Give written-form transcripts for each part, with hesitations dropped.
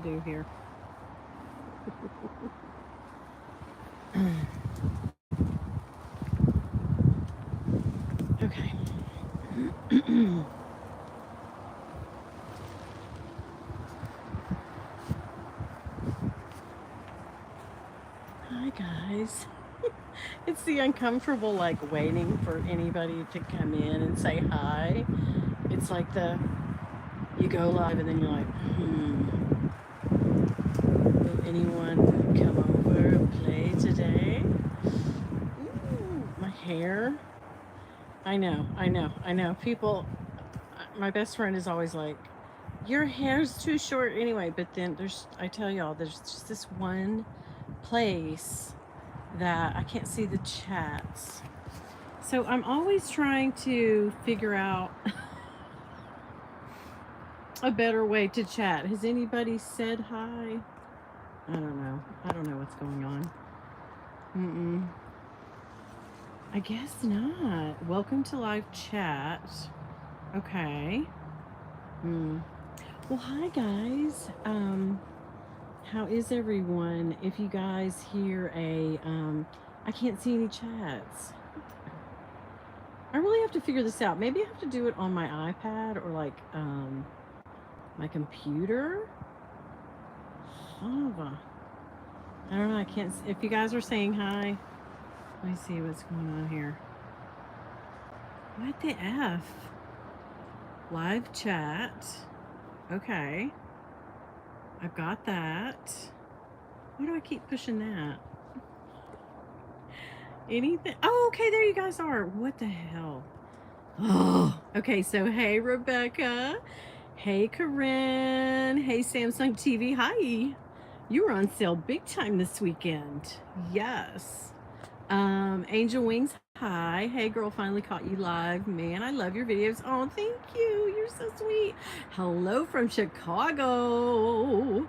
Do here. Okay. Hi, guys. It's the uncomfortable, like, waiting for anybody to come in and say hi. It's like you go live and then you're like, will anyone come over and play today? Ooh, my hair. I know. People, my best friend is always like, your hair's too short anyway. But then I tell y'all, there's just this one place that I can't see the chats. So I'm always trying to figure out a better way to chat. Has anybody said hi? I don't know. I don't know what's going on. Mm-mm. I guess not. Welcome to live chat. Okay. Hmm. Well, hi guys. How is everyone? If you guys hear I can't see any chats. I really have to figure this out. Maybe I have to do it on my iPad or like my computer. Oh, I don't know. I can't. If you guys are saying hi, let me see what's going on here. What the F? Live chat. Okay. I've got that. Why do I keep pushing that? Anything? Oh, okay. There you guys are. What the hell? Oh, okay. So, hey, Rebecca. Hey, Corinne. Hey, Samsung TV. Hi. You were on sale big time this weekend. Yes. Angel Wings. Hi. Hey, girl. Finally caught you live. Man, I love your videos. Oh, thank you. You're so sweet. Hello from Chicago.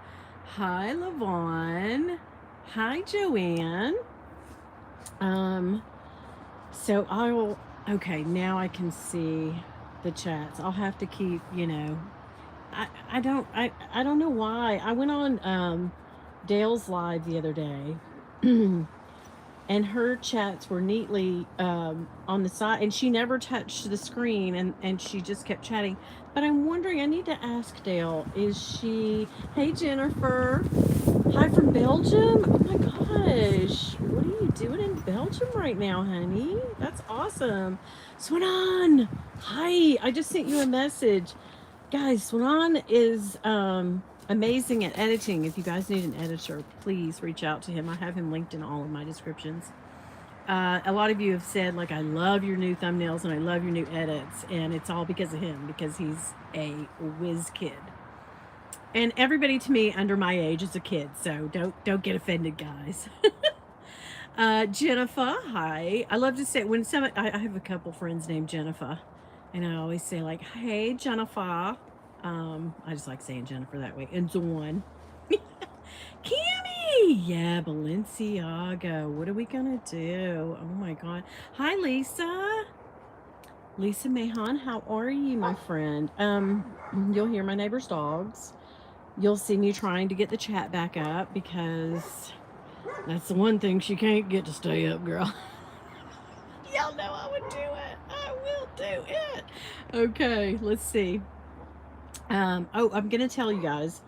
Hi, Lavon. Hi, Joanne. Um, so okay, now I can see the chats. I'll have to keep, I don't know why. I went on Dale's live the other day and her chats were neatly on the side and she never touched the screen and she just kept chatting. But I'm wondering, I need to ask Dale, is she, hey Jennifer, hi from Belgium? Oh my gosh, what are you doing in Belgium right now, honey? That's awesome. Swanan, hi, I just sent you a message. Guys, Swanan is amazing at editing. If you guys need an editor, please reach out to him. I have him linked in all of my descriptions. A lot of you have said, like, I love your new thumbnails and I love your new edits, and it's all because of him, because he's a whiz kid. And everybody to me under my age is a kid, so don't get offended, guys. Jennifer, hi. I love to say when I have a couple friends named Jennifer, and I always say like, "Hey, Jennifer." I just like saying Jennifer that way. And Dawn, Cammy, yeah, Balenciaga. What are we gonna do? Oh my God. Hi, Lisa. Lisa Mahan, how are you, my friend? You'll hear my neighbor's dogs. You'll see me trying to get the chat back up because that's the one thing she can't get to stay up, girl. Y'all know I would do it. I will do it. Okay, let's see. Oh, I'm gonna tell you guys.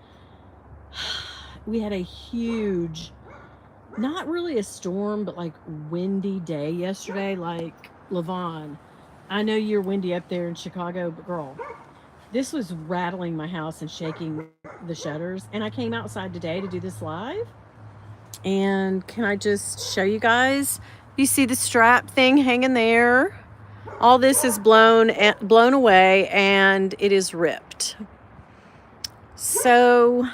We had a huge, not really a storm, but like windy day yesterday. Like Lavon, I know you're windy up there in Chicago, but girl, this was rattling my house and shaking the shutters. And I came outside today to do this live. And can I just show you guys? You see the strap thing hanging there? All this is blown away and it is ripped. So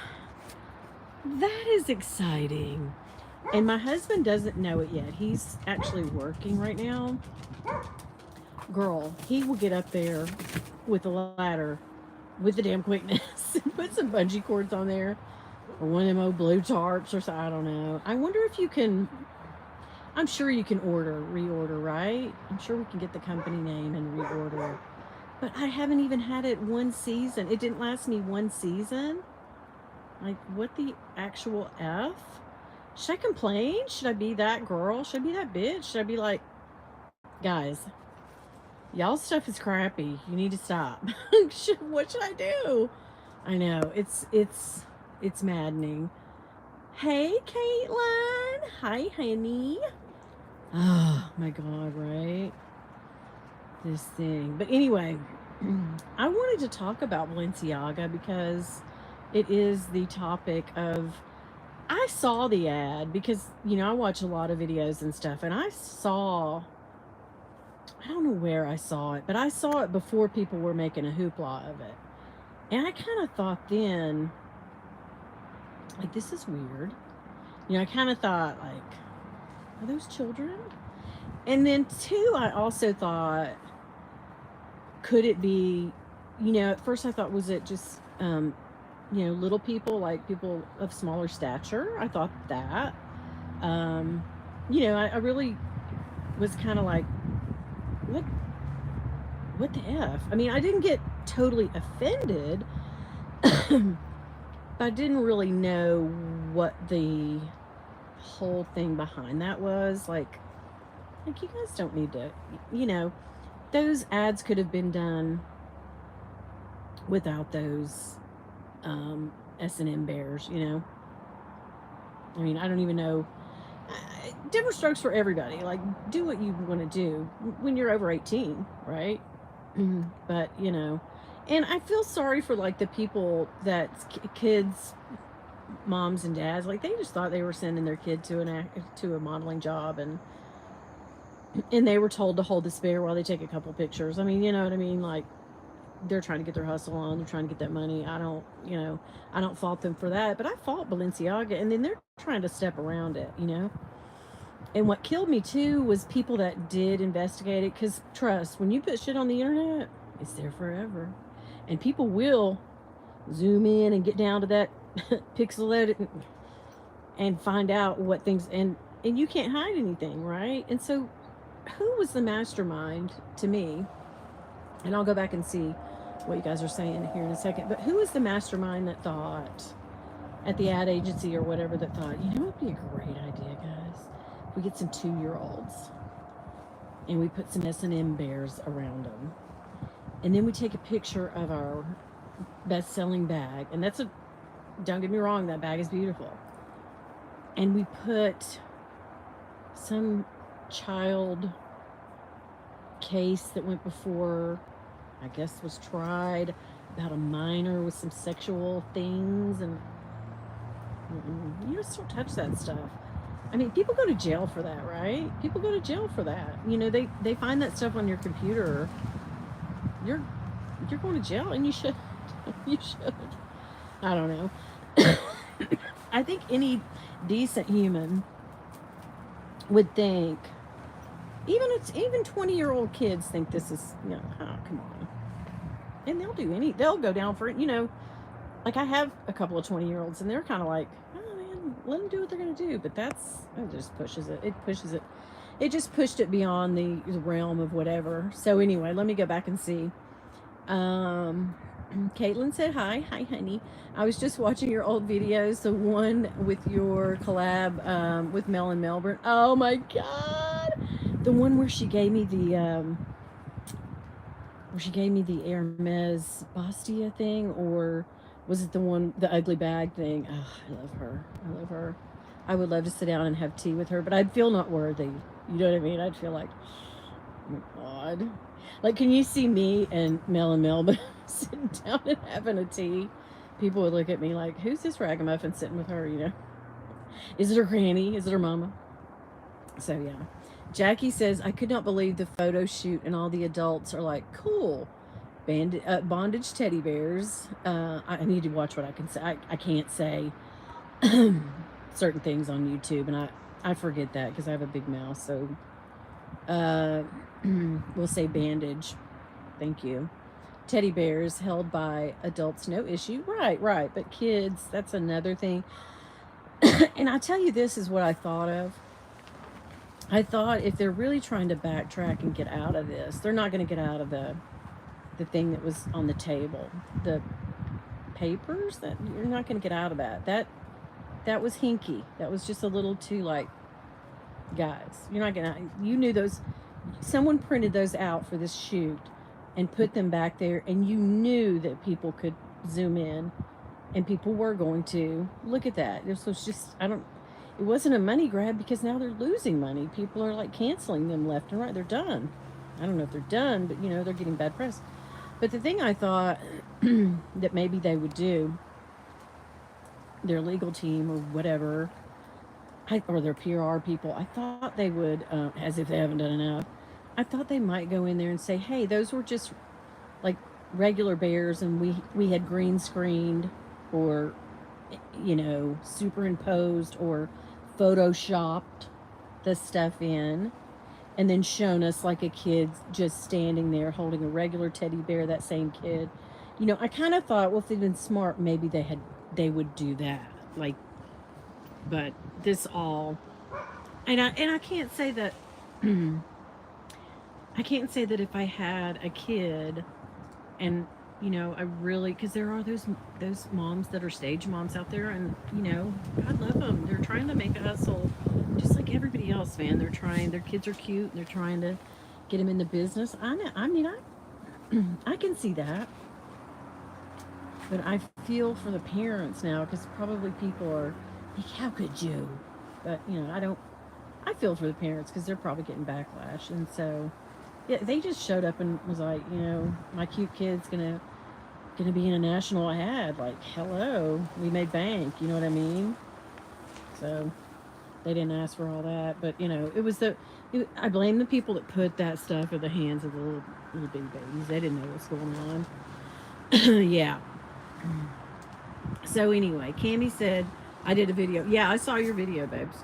that is exciting. And my husband doesn't know it yet. He's actually working right now. Girl, he will get up there with a ladder with the damn quickness and put some bungee cords on there or one of them old blue tarps or something. I don't know. I wonder if you can, I'm sure you can reorder, right? I'm sure we can get the company name and reorder. But I haven't even had it one season. It didn't last me one season. Like, what the actual F? Should I complain? Should I be that girl? Should I be that bitch? Should I be like, guys, y'all stuff is crappy. You need to stop. What should I do? I know it's maddening. Hey, Caitlin. Hi, honey. Oh my God, right? This thing. But anyway, I wanted to talk about Balenciaga because it is the topic of. I saw the ad because, I watch a lot of videos and stuff, and I don't know where I saw it, but I saw it before people were making a hoopla of it. And I kind of thought then, like, this is weird. I kind of thought, like, are those children? And then, two, I also thought, could it be, at first I thought, was it just, little people, like people of smaller stature? I thought that. I really was kind of like, what what the F? I mean, I didn't get totally offended, but I didn't really know what the whole thing behind that was. Like you guys don't need to, those ads could have been done without those S&M bears, I mean, I don't even know. Different strokes for everybody. Like, do what you want to do when you're over 18, right? But, and I feel sorry for, like, the people that kids, moms and dads, like, they just thought they were sending their kid to a modeling job, and they were told to hold the bear while they take a couple pictures. I mean, you know what I mean? Like, they're trying to get their hustle on. They're trying to get that money. I don't fault them for that, but I fault Balenciaga, and then they're trying to step around it, And what killed me too was people that did investigate it, because trust, when you put shit on the internet, it's there forever, and people will zoom in and get down to that pixel edit and find out what things, and you can't hide anything, right? And so, who was the mastermind to me? And I'll go back and see what you guys are saying here in a second. But who was the mastermind that thought, at the ad agency or whatever, that thought, it would be a great idea, guys, if we get some 2-year-olds and we put some S&M bears around them, and then we take a picture of our best-selling bag, and don't get me wrong, that bag is beautiful, and we put some child case that went before, I guess, was tried, about a minor with some sexual things, and you just don't touch that stuff. I mean, people go to jail for that, right? People go to jail for that. They find that stuff on your computer. You're going to jail, and you should. You should. I don't know. I think any decent human would think, even 20-year-old kids think this is, oh, come on. And they'll go down for it, like I have a couple of 20-year-olds, and they're kind of like, oh man, let them do what they're going to do. But it just pushes it. It just pushed it beyond the realm of whatever. So anyway, let me go back and see. Caitlin said, hi, honey. I was just watching your old videos, the one with your collab with Mel and Melbourne. Oh my God. The one where she gave me the Hermes Bastia thing, or was it the ugly bag thing? Oh, I love her. I would love to sit down and have tea with her, but I'd feel not worthy. You know what I mean? I'd feel like, oh my God. Like, can you see me and Mel and Melbourne sitting down and having a tea? People would look at me like, who's this ragamuffin sitting with her, Is it her granny? Is it her mama? So, yeah. Jackie says, I could not believe the photo shoot and all the adults are like, cool. Bondage teddy bears. I need to watch what I can say. I can't say certain things on YouTube, and I forget that because I have a big mouth. So we'll say bandage. Thank you. Teddy bears held by adults, no issue. Right. But kids, that's another thing. And I tell you, this is what I thought of. I thought, if they're really trying to backtrack and get out of this, they're not going to get out of the thing that was on the table. papers. That you're not going to get out of that. That was hinky. That was just a little too like, guys. You're not gonna. You knew those. Someone printed those out for this shoot, and put them back there, and you knew that people could zoom in, and people were going to look at that. This was just. I don't. It wasn't a money grab because now they're losing money. People are like canceling them left and right. They're done. I don't know if they're done, but they're getting bad press. But the thing I thought that maybe they would do, their legal team or whatever, or their PR people, I thought they would, as if they haven't done enough, I thought they might go in there and say, hey, those were just like regular bears, and we had green screened or, superimposed or photoshopped the stuff in, and then shown us like a kid just standing there holding a regular teddy bear, that same kid. I kind of thought, well, if they'd been smart, maybe they would do that. Like, but this all, and I can't say that I can't say that if I had a kid, and I really, because there are those moms that are stage moms out there, and God love them. They're trying to make a hustle, just like everybody else, man. They're trying. Their kids are cute, and they're trying to get them in the business. I know. I mean, I can see that, but I feel for the parents now, because probably people are like, how could you? But I don't. I feel for the parents because they're probably getting backlash, and so. Yeah, they just showed up and was like, my cute kid's gonna be in a national ad. Like, hello, we made bank. You know what I mean? So they didn't ask for all that, but it was I blame the people that put that stuff in the hands of the little bitty babies. They didn't know what's going on. Yeah. So anyway, Candy said I did a video. Yeah, I saw your video, babes.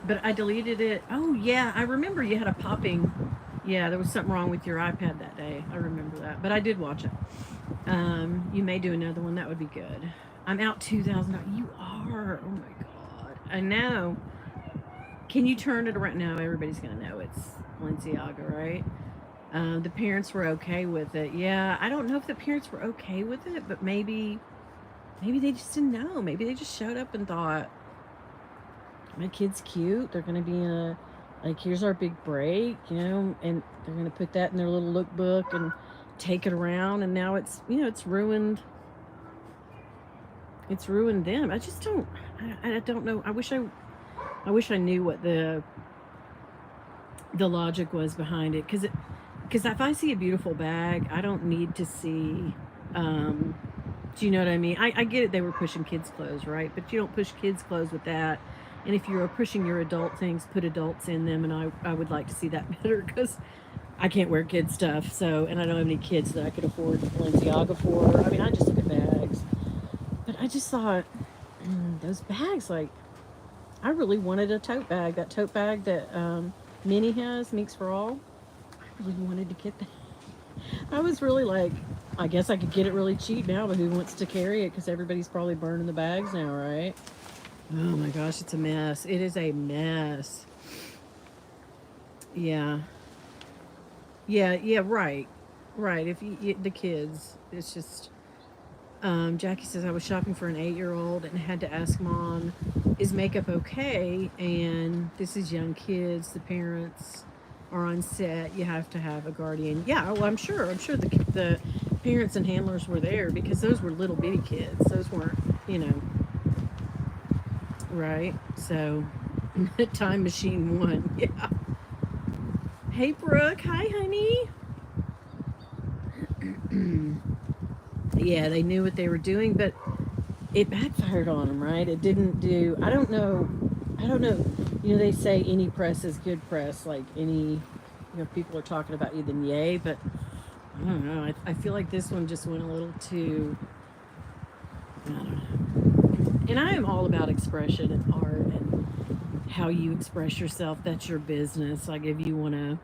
But I deleted it. Oh, yeah, I remember you had a popping. Yeah, there was something wrong with your iPad that day. I remember that. But I did watch it. You may do another one. That would be good. I'm out $2,000. You are. Oh, my God. I know. Can you turn it around? No, everybody's going to know it's Balenciaga, right? The parents were okay with it. Yeah, I don't know if the parents were okay with it, but maybe they just didn't know. Maybe they just showed up and thought, my kid's cute. They're going to be in a, like, here's our big break, and they're going to put that in their little lookbook and take it around. And now it's, it's ruined. It's ruined them. I just don't, I don't know. I wish I knew what the logic was behind it. Because if I see a beautiful bag, I don't need to see, do you know what I mean? I get it. They were pushing kids' clothes, right? But you don't push kids' clothes with that. And if you're pushing your adult things, put adults in them. And I would like to see that better, because I can't wear kids stuff. So, and I don't have any kids that I could afford Balenciaga for. I mean, I just look at bags. But I just thought, those bags, like, I really wanted a tote bag. That tote bag that Minnie has, Meeks for All. I really wanted to get that. I was really like, I guess I could get it really cheap now, but who wants to carry it? Because everybody's probably burning the bags now, right? Oh my gosh, it's a mess. It is a mess. Yeah. Yeah, right. Right. If the kids, it's just, Jackie says, I was shopping for an 8-year-old and had to ask mom, is makeup okay? And this is young kids. The parents are on set. You have to have a guardian. Yeah, well, I'm sure the parents and handlers were there, because those were little bitty kids. Those weren't, right? So, Time Machine 1. Yeah. Hey, Brooke. Hi, honey. Yeah, they knew what they were doing, but it backfired on them, right? It didn't do, I don't know. They say any press is good press, like any, people are talking about you, then yay, but I don't know. I feel like this one just went a little too, I don't know. And I am all about expression and art and how you express yourself. That's your business. Like, if you want to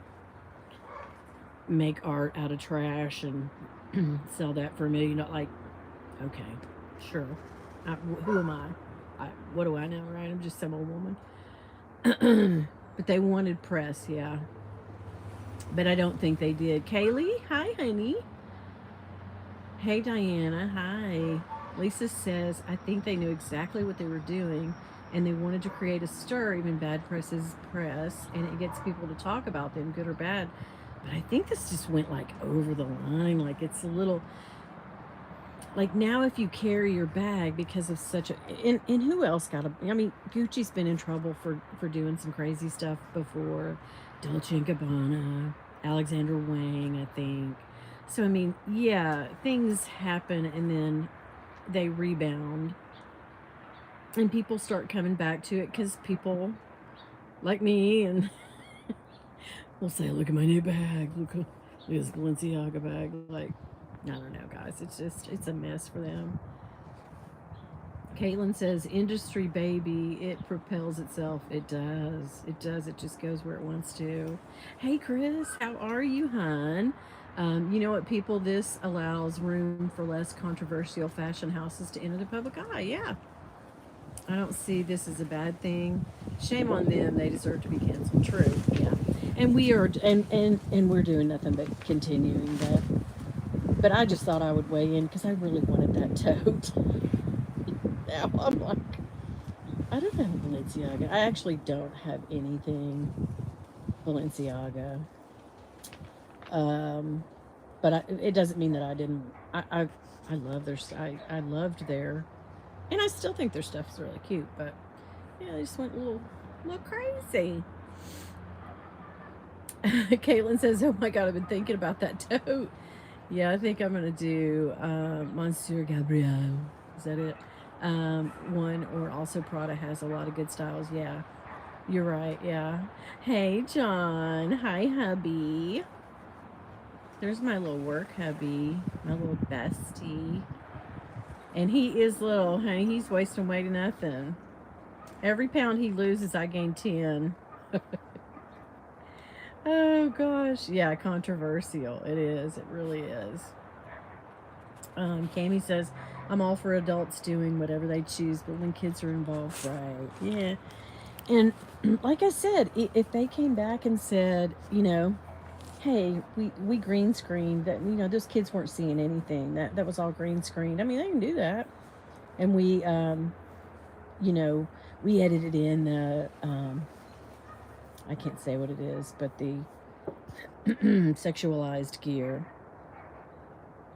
make art out of trash and sell that for $1 million, like, okay, sure. Who am I? What do I know, right? I'm just some old woman. But they wanted press, yeah. But I don't think they did. Kaylee, hi, honey. Hey, Diana. Hi. Lisa says, I think they knew exactly what they were doing and they wanted to create a stir. Even bad press is press, and it gets people to talk about them, good or bad. But I think this just went like over the line. Like it's a little like now if you carry your bag because of such a and who else got a I mean Gucci's been in trouble for doing some crazy stuff before. Dolce and Gabbana, Alexander Wang, I think. So I mean, yeah, things happen and then they rebound and people start coming back to it because people like me and will say, look at my new bag, look at this Balenciaga bag. Like, I don't know, guys, it's a mess for them. Caitlin says, industry baby, it propels itself. It does. It does. It just goes where it wants to. Hey, Chris, how are you, hon? You know what, people? This allows room for less controversial fashion houses to enter the public eye. Yeah. I don't see this as a bad thing. Shame on them. They deserve to be canceled. True. Yeah. And we are, and we're doing nothing but continuing that. But I just thought I would weigh in because I really wanted that tote. Now I'm like, I don't have Balenciaga. I actually don't have anything Balenciaga. Um, but it doesn't mean that I didn't. I love their. I loved their, and I still think their stuff is really cute. But yeah, they just went a little crazy. Caitlin says, "Oh my God, I've been thinking about that tote." Yeah, I think I'm gonna do Monsieur Gabriel. Is that it? One or also Prada has a lot of good styles. Yeah, you're right. Yeah. Hey, John. Hi, hubby. There's my little work hubby, my little bestie. And he is little, honey. He's wasting weight to nothing. Every pound he loses, I gain 10. Oh, gosh. Yeah, controversial. It is. It really is. Cami says, I'm all for adults doing whatever they choose, but when kids are involved, right. Yeah. And like I said, if they came back and said, hey, we green screened that, those kids weren't seeing anything. That was all green screened. I mean, they can do that. And you know, we edited in the I can't say what it is, but the sexualized gear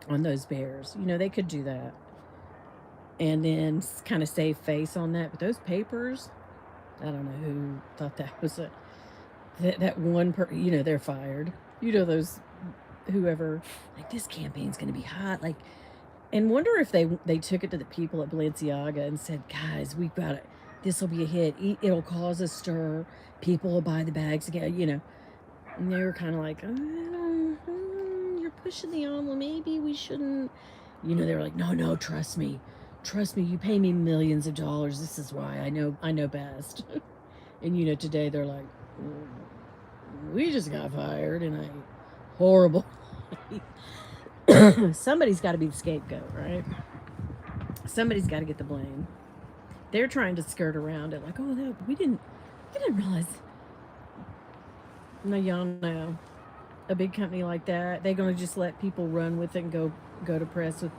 on those bears. They could do that. And then kind of save face on that. But those papers, I don't know who thought that was that one they're fired. Those whoever, like, this campaign's going to be hot, like, and wonder if they took it to the people at Balenciaga and said, guys, we've got it, this will be a hit, it'll cause a stir, people will buy the bags again. And they were kind of like, you're pushing the envelope, maybe we shouldn't. They were like, no, trust me, you pay me millions of dollars, this is why I know best. And today they're like, we just got fired in a horrible somebody's got to be the scapegoat, right? Somebody's got to get the blame. They're trying to skirt around it, like, oh, we didn't realize. No, y'all know, a big company like that, they're going to just let people run with it and go to press with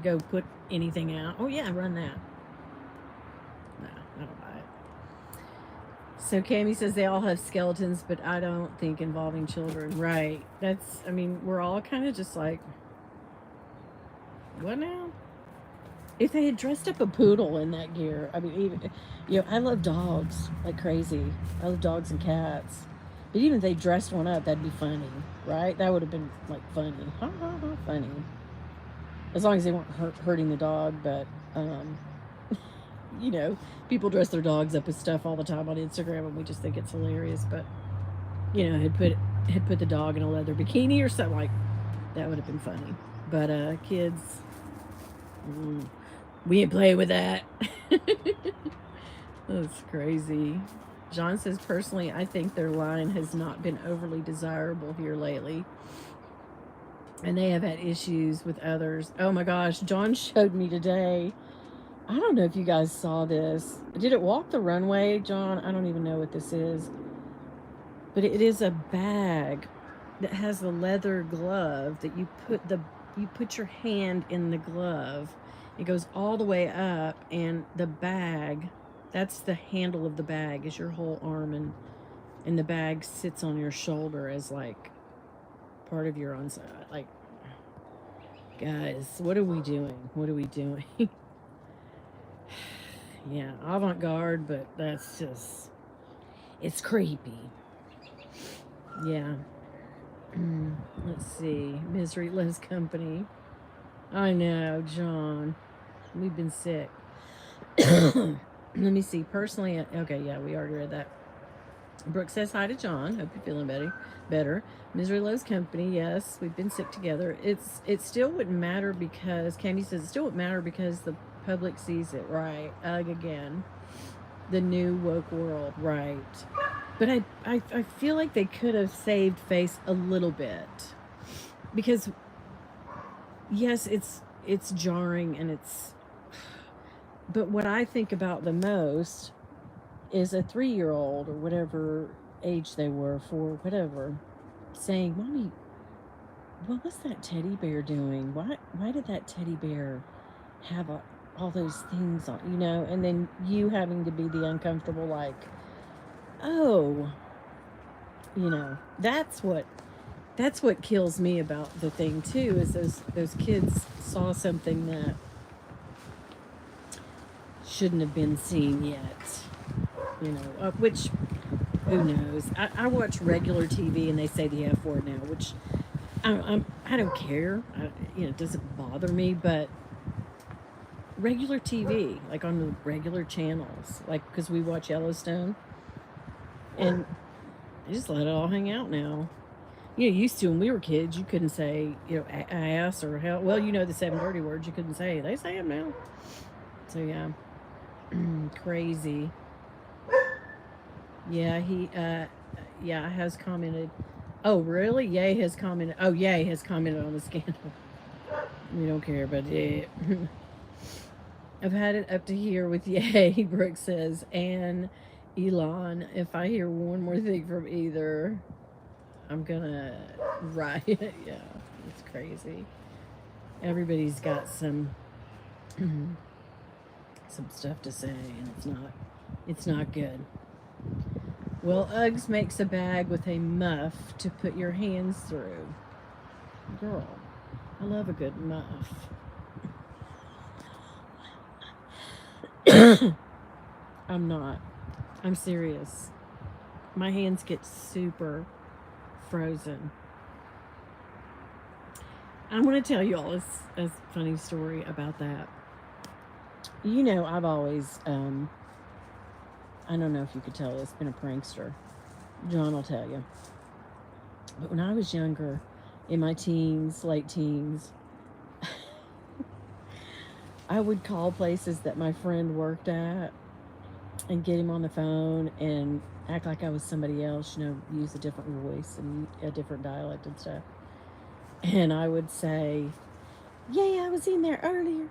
go put anything out. Oh yeah, run that. No, I don't buy it. So Cami says they all have skeletons, but I don't think involving children. Right. We're all kind of just like, what now? If they had dressed up a poodle in that gear, even, I love dogs like crazy. I love dogs and cats. But even if they dressed one up, that'd be funny, right? That would have been like funny. Ha ha ha, funny. As long as they weren't hurting the dog, but people dress their dogs up with stuff all the time on Instagram, and we just think it's hilarious. But had put the dog in a leather bikini or something, like that would have been funny. But kids, we ain't playing with that. That's crazy. John says, personally, I think their line has not been overly desirable here lately. And they have had issues with others. Oh my gosh, John showed me today. I don't know if you guys saw this. Did it walk the runway, John? I don't even know what this is. But it is a bag that has a leather glove that you put the you put your hand in the glove. It goes all the way up, and the bag, that's the handle of the bag, is your whole arm, and the bag sits on your shoulder as like part of your onside. Like, guys, what are we doing? What are we doing? Yeah, avant garde, but that's just, it's creepy. Yeah. Let's see. Misery loves company. I know, John. We've been sick. Let me see. Personally, okay, yeah, we already read that. Brooke says hi to John. Hope you're feeling better. Misery loves company. Yes, we've been sick together. It still wouldn't matter because Cami says it still wouldn't matter because the public sees it, right? Ugh, again. The new woke world, right? But I feel like they could have saved face a little bit because yes, it's jarring and it's. But what I think about the most is a 3-year-old or whatever age they were, for whatever, saying, "Mommy, what was that teddy bear doing? Why did that teddy bear have all those things on, you know?" And then you having to be the uncomfortable, like, oh, you know, that's what kills me about the thing too, is those kids saw something that shouldn't have been seen yet, you know, which who knows. I watch regular TV and they say the F word now, which I don't care. It doesn't bother me, but regular TV, like on the regular channels, like because we watch Yellowstone, and they just let it all hang out now. Used to when we were kids, you couldn't say, ass or hell. Well, the 7 dirty words you couldn't say. They say them now. So yeah, crazy. Yeah, he has commented. Oh, really? Yay has commented. Oh, Yay has commented on the scandal. We don't care about it. I've had it up to here with Yay, Brooke says, and Elon. If I hear one more thing from either, I'm gonna riot. Yeah, it's crazy. Everybody's got some stuff to say, and it's not good. Well, Uggs makes a bag with a muff to put your hands through. Girl, I love a good muff. I'm not. I'm serious. My hands get super frozen. I'm going to tell you all a funny story about that. I've always, I don't know if you could tell this, been a prankster. John will tell you. But when I was younger, in my teens, late teens, I would call places that my friend worked at and get him on the phone and act like I was somebody else, use a different voice and a different dialect and stuff. And I would say, "Yeah, I was in there earlier,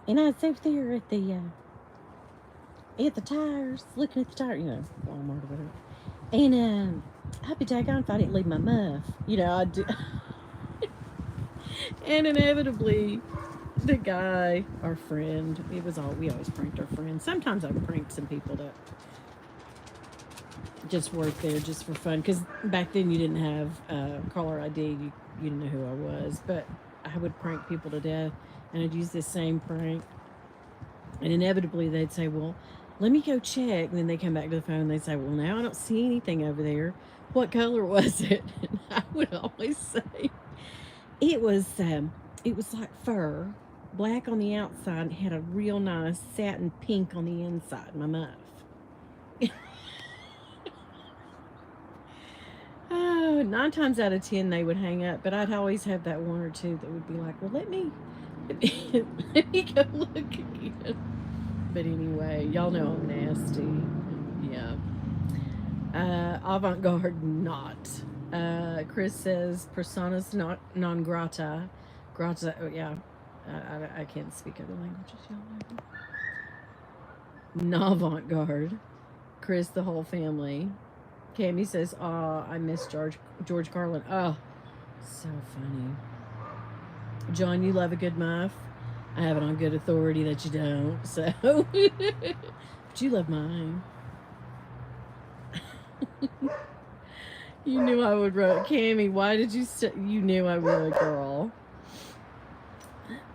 and I was over there at the tires, looking at the tires, Walmart or whatever. And I'd be daggone if I didn't leave my muff, I'd do." And inevitably, the guy, our friend, we always pranked our friends. Sometimes I pranked some people that just worked there just for fun, because back then you didn't have caller ID. You didn't know who I was, but I would prank people to death, and I'd use this same prank, and inevitably they'd say, "Well, let me go check," and then they come back to the phone and they say, "Well, now I don't see anything over there. What color was it?" And I would always say it was like fur, black on the outside, and had a real nice satin pink on the inside, my muff. Oh, 9 times out of 10 they would hang up, but I'd always have that one or two that would be like, "Well, let me let me go look again." But anyway, y'all know I'm nasty. Yeah. Avant-garde not. Chris says personas not non grata. Grata, oh yeah. I can't speak other languages, y'all know. Non-avant-garde. Chris, the whole family. Cami says, "Oh, I miss George Carlin." Oh, so funny. John, you love a good muff. I have it on good authority that you don't, so. But you love mine. You knew I would wrote. Cammy, why did you you knew I would, girl.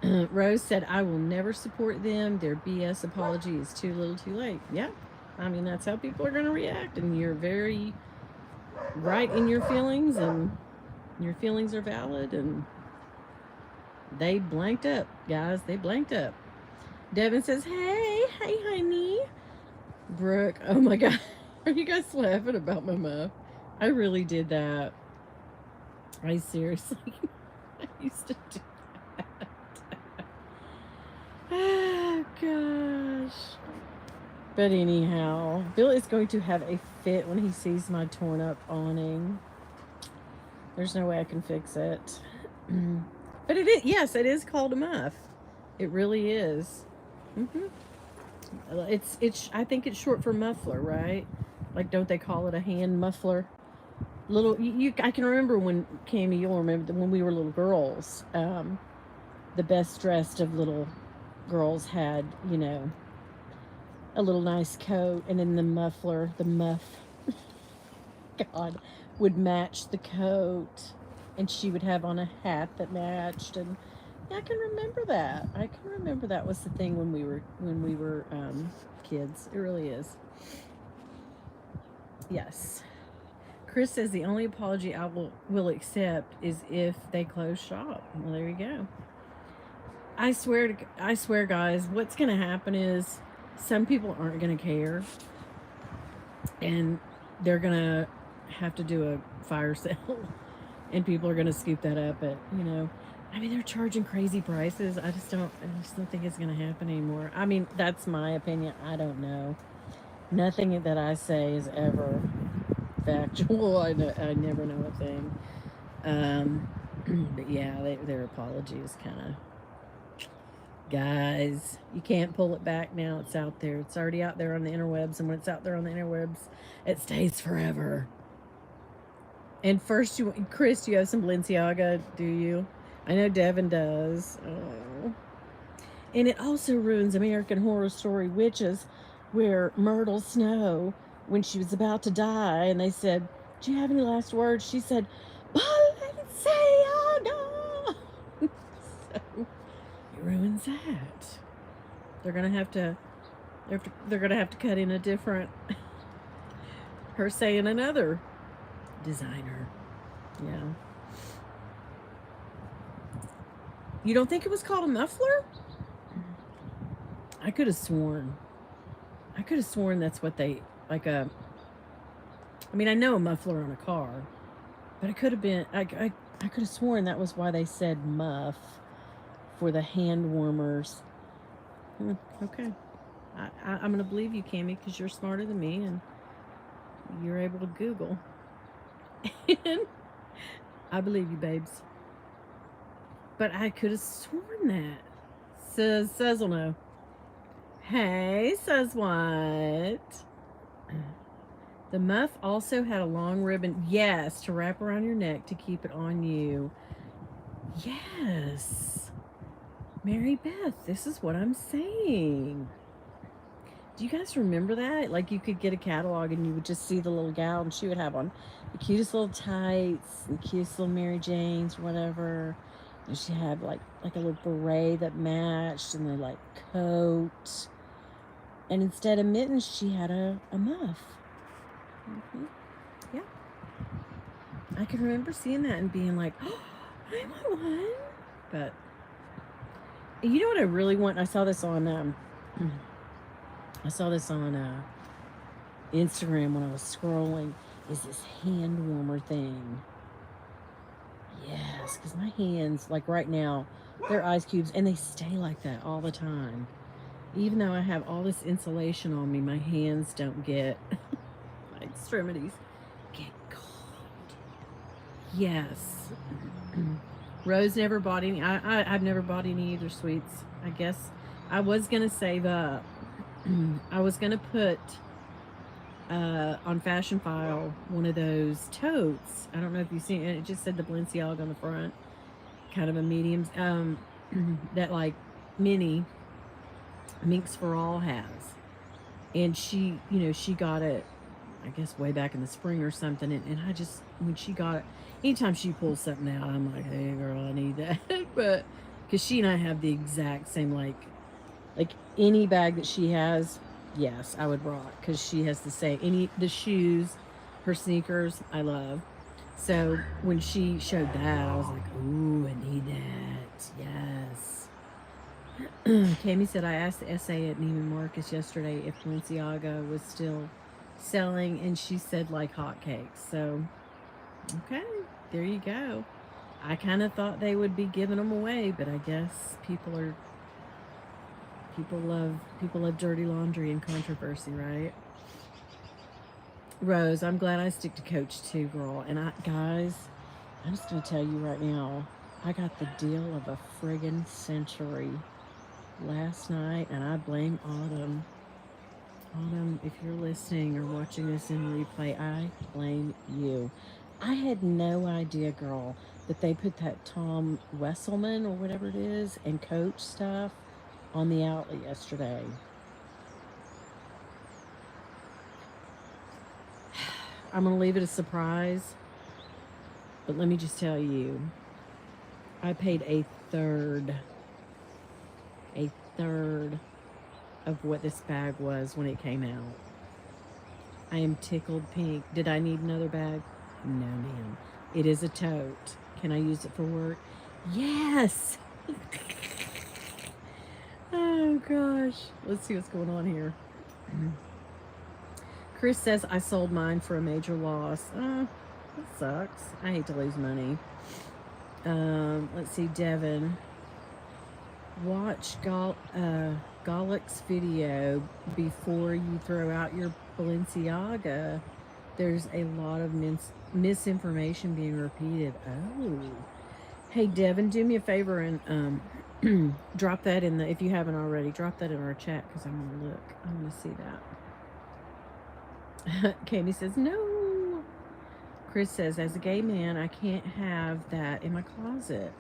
Rose said, I will never support them. Their BS apology is too little too late. Yeah. I mean, that's how people are going to react. And you're very right in your feelings, and your feelings are valid. And they blanked up, guys. They blanked up. Devin says, hey, honey. Brooke, oh my God. Are you guys laughing about my muff? I really did that. I seriously, I used to do that. Oh, gosh. But anyhow, Bill is going to have a fit when he sees my torn up awning. There's no way I can fix it. But it is, yes, it is called a muff. It really is. It's. I think it's short for muffler, right? Like, don't they call it a hand muffler? Little, I can remember when, Cammy, you'll remember when we were little girls. The best dressed of little girls had, you know, a little nice coat, and then the muffler, the muff, God, would match the coat, and she would have on a hat that matched, and yeah, I can remember that. I can remember that was the thing when we were kids. It really is. Yes. Chris says the only apology I will accept is if they close shop. Well, there you go. I swear, guys, what's going to happen is some people aren't going to care, and they're going to have to do a fire sale, and people are going to scoop that up at, you know, I mean, they're charging crazy prices. I just don't think it's going to happen anymore. I mean, that's my opinion. I don't know. Nothing that I say is ever factual. I never know a thing. But yeah, their apology is kind of, guys, you can't pull it back now. It's out there. It's already out there on the interwebs, and when it's out there on the interwebs, it stays forever. And first, Chris, you have some Balenciaga, do you? I know Devin does. Oh. And it also ruins American Horror Story Witches, where Myrtle Snow, when she was about to die, and they said, do you have any last words? She said, Balenciaga. So it ruins that. They're gonna have to cut in a different, her saying another designer. Yeah. You don't think it was called a muffler? I could have sworn that's what they, like a, I mean, I know a muffler on a car, but it could have been, I could have sworn that was why they said muff for the hand warmers. Okay. I'm going to believe you, Cammy, because you're smarter than me, and you're able to Google. And I believe you, babes. But I could have sworn that. Says will know. Hey, says what? The muff also had a long ribbon. Yes, to wrap around your neck to keep it on you. Yes. Mary Beth, this is what I'm saying. Do you guys remember that? Like, you could get a catalog and you would just see the little gal, and she would have on the cutest little tights and cutest little Mary Janes or whatever. And she had like a little beret that matched, and the like coat. And instead of mittens, she had a muff. Yeah. I can remember seeing that and being like, oh, I want one. But you know what I really want? I saw this on Instagram when I was scrolling, is this hand warmer thing. Yes, because my hands, like right now, they're ice cubes, and they stay like that all the time. Even though I have all this insulation on me, my hands don't get, my extremities get cold. Yes. Rose never bought any. I've never bought any either, sweets. I guess I was going to save up. I was going to put on Fashion File one of those totes. I don't know if you've seen it. It just said the Balenciaga on the front. kind of a medium, that like Minnie Minks for All has. And she, she got it, I guess, way back in the spring or something. And I just, when she got it, anytime she pulls something out, I'm like, hey, girl, I need that. But because she and I have the exact same, like any bag that she has, yes, I would rock because she has the same, the shoes, her sneakers, I love. So when she showed that, I was like, ooh, I need that. Yes. Cami said, I asked the SA at Neiman Marcus yesterday if Balenciaga was still selling, and she said like hotcakes. So, okay, there you go. I kind of thought they would be giving them away, but I guess people love dirty laundry and controversy, right? Rose, I'm glad I stick to Coach too, girl. And guys, I'm just gonna tell you right now, I got the deal of a friggin' century last night, and I blame Autumn. Autumn, if you're listening or watching this in replay, I blame you. I had no idea, girl, that they put that Tom Wesselman or whatever it is and Coach stuff on the outlet yesterday. I'm going to leave it a surprise, but let me just tell you, I paid a third of what this bag was when it came out. I am tickled pink. Did I need another bag? No, ma'am. It is a tote. Can I use it for work? Yes. Oh gosh. Let's see what's going on here. Chris says I sold mine for a major loss. That sucks. I hate to lose money. Let's see, Devin. Watch Galik's video before you throw out your Balenciaga. There's a lot of misinformation being repeated. Oh. Hey, Devin, do me a favor and drop that in if you haven't already, drop that in our chat because I'm going to look. I'm going to see that. Cami says, no. Chris says, as a gay man, I can't have that in my closet.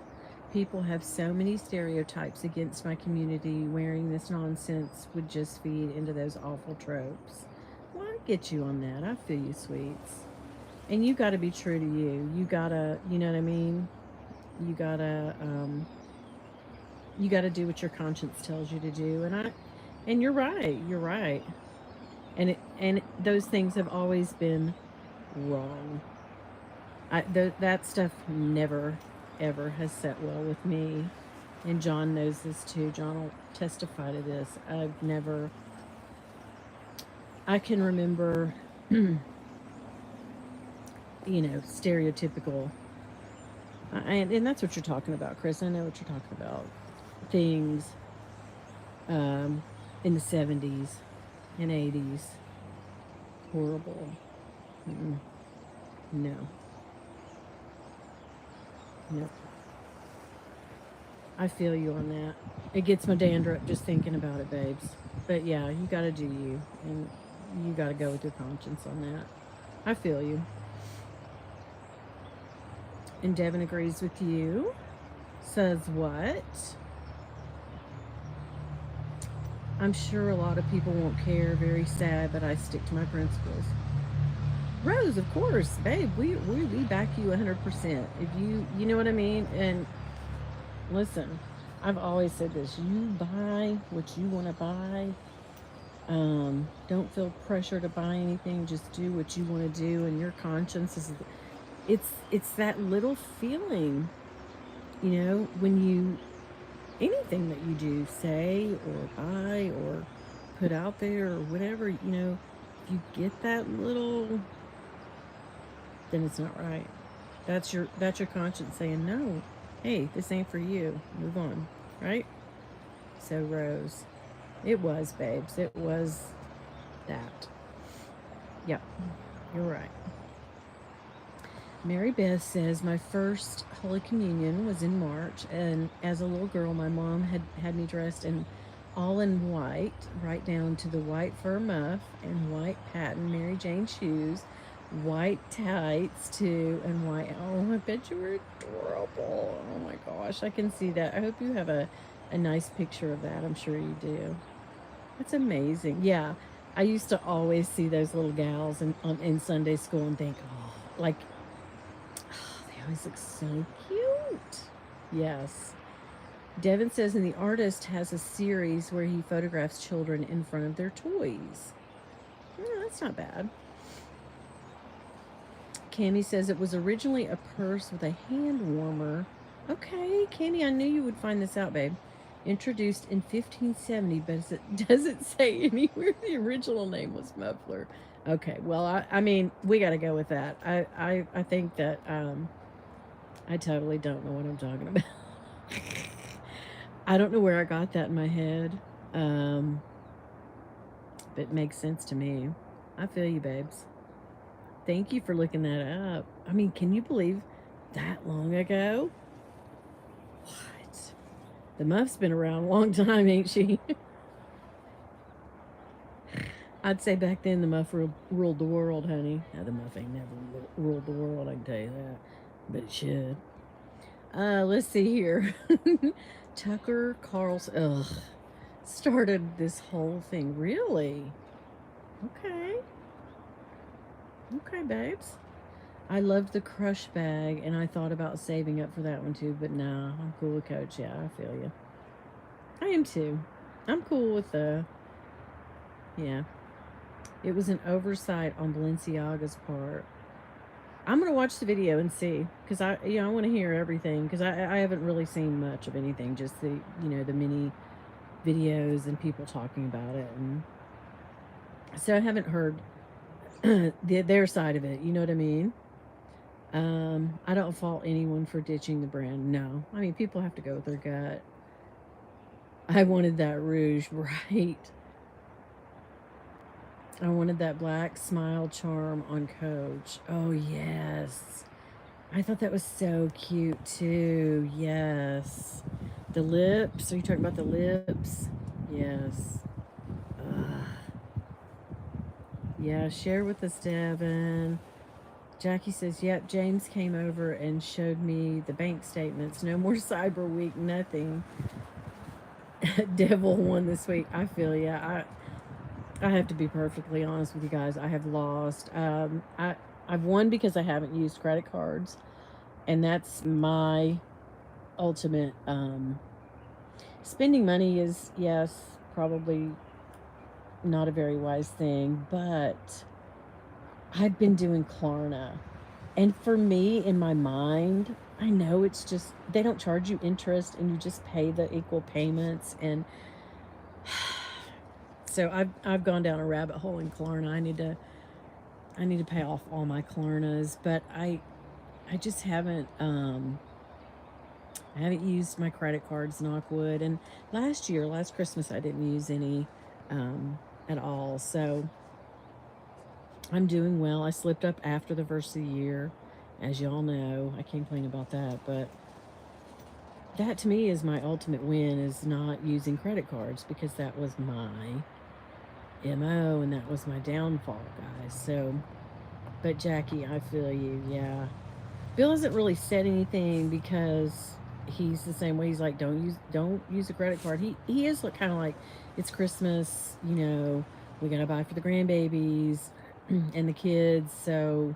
People have so many stereotypes against my community. Wearing this nonsense would just feed into those awful tropes. Well, I get you on that. I feel you, sweets. And you got to be true to you. You got to, you know what I mean? You got to do what your conscience tells you to do. And you're right. You're right. And those things have always been wrong. That stuff never ever has set well with me, and John knows this too. John will testify to this. I can remember stereotypical, and that's what you're talking about, Chris. I know what you're talking about. Things in the 70s and 80s. Horrible. No. Nope. I feel you on that. It gets my dandruff just thinking about it, babes. But yeah, you got to do you. And you got to go with your conscience on that. I feel you. And Devin agrees with you. Says what? I'm sure a lot of people won't care. Very sad, but I stick to my principles. Rose, of course, babe, we back you 100%. If you know what I mean. And listen, I've always said this: you buy what you want to buy. Don't feel pressure to buy anything. Just do what you want to do, and your conscience is. It's that little feeling, when you anything that you do, say or buy or put out there or whatever, if you get that little, then it's not right. That's your conscience saying, no, hey, this ain't for you. Move on, right? So Rose, it was, babes. It was that. Yep, you're right. Mary Beth says, my first Holy Communion was in March, and as a little girl, my mom had me dressed all in white, right down to the white fur muff and white patent Mary Jane shoes white tights too, and white. Oh, I bet you were adorable. Oh my gosh, I can see that. I hope you have a nice picture of that. I'm sure you do. That's amazing. Yeah, I used to always see those little gals in Sunday school and think, oh, like, oh, they always look so cute. Yes. Devin says, and the artist has a series where he photographs children in front of their toys. That's not bad. Cami says it was originally a purse with a hand warmer. Okay, Cami, I knew you would find this out, babe. Introduced in 1570, but it doesn't say anywhere the original name was muffler. Okay, well, I mean, we got to go with that. I think that I totally don't know what I'm talking about. I don't know where I got that in my head. But it makes sense to me. I feel you, babes. Thank you for looking that up. I mean, can you believe that long ago? What? The muff's been around a long time, ain't she? I'd say back then the muff ruled the world, honey. Now, the muff ain't never ruled the world, I can tell you that. But it should. Let's see here. Tucker Carlson, started this whole thing. Really? Okay. Okay, babes. I loved the Crush bag, and I thought about saving up for that one too, but nah, I'm cool with Coach. Yeah, I feel you. I am too. I'm cool with yeah. It was an oversight on Balenciaga's part. I'm gonna watch the video and see, because I want to hear everything, because I haven't really seen much of anything, just the the mini videos and people talking about it, and so I haven't heard their side of it. You know what I mean? I don't fault anyone for ditching the brand. No, I mean, people have to go with their gut. I wanted that rouge, right? I wanted that black smile charm on Coach. Oh, yes. I thought that was so cute, too. Yes. The lips. Are you talking about the lips? Yes. Yeah, share with us, Devin. Jackie says, yep, James came over and showed me the bank statements. No more Cyber Week, nothing. Devil won this week. I feel ya. I have to be perfectly honest with you guys. I have lost. I've won because I haven't used credit cards, and that's my ultimate. Spending money is, yes, probably not a very wise thing, but I've been doing Klarna. And for me, in my mind, I know it's just, they don't charge you interest and you just pay the equal payments. And so I've gone down a rabbit hole in Klarna. I need to pay off all my Klarnas, but I just haven't I haven't used my credit cards, knock wood. And last Christmas, I didn't use any at all. So I'm doing well. I slipped up after the first of the year, as y'all know. I can't complain about that, but that to me is my ultimate win, is not using credit cards, because that was my MO and that was my downfall, guys. So, but Jackie, I feel you. Yeah. Bill hasn't really said anything because he's the same way. He's like, don't use a credit card. He is kind of like, it's Christmas, we gotta buy for the grandbabies and the kids, so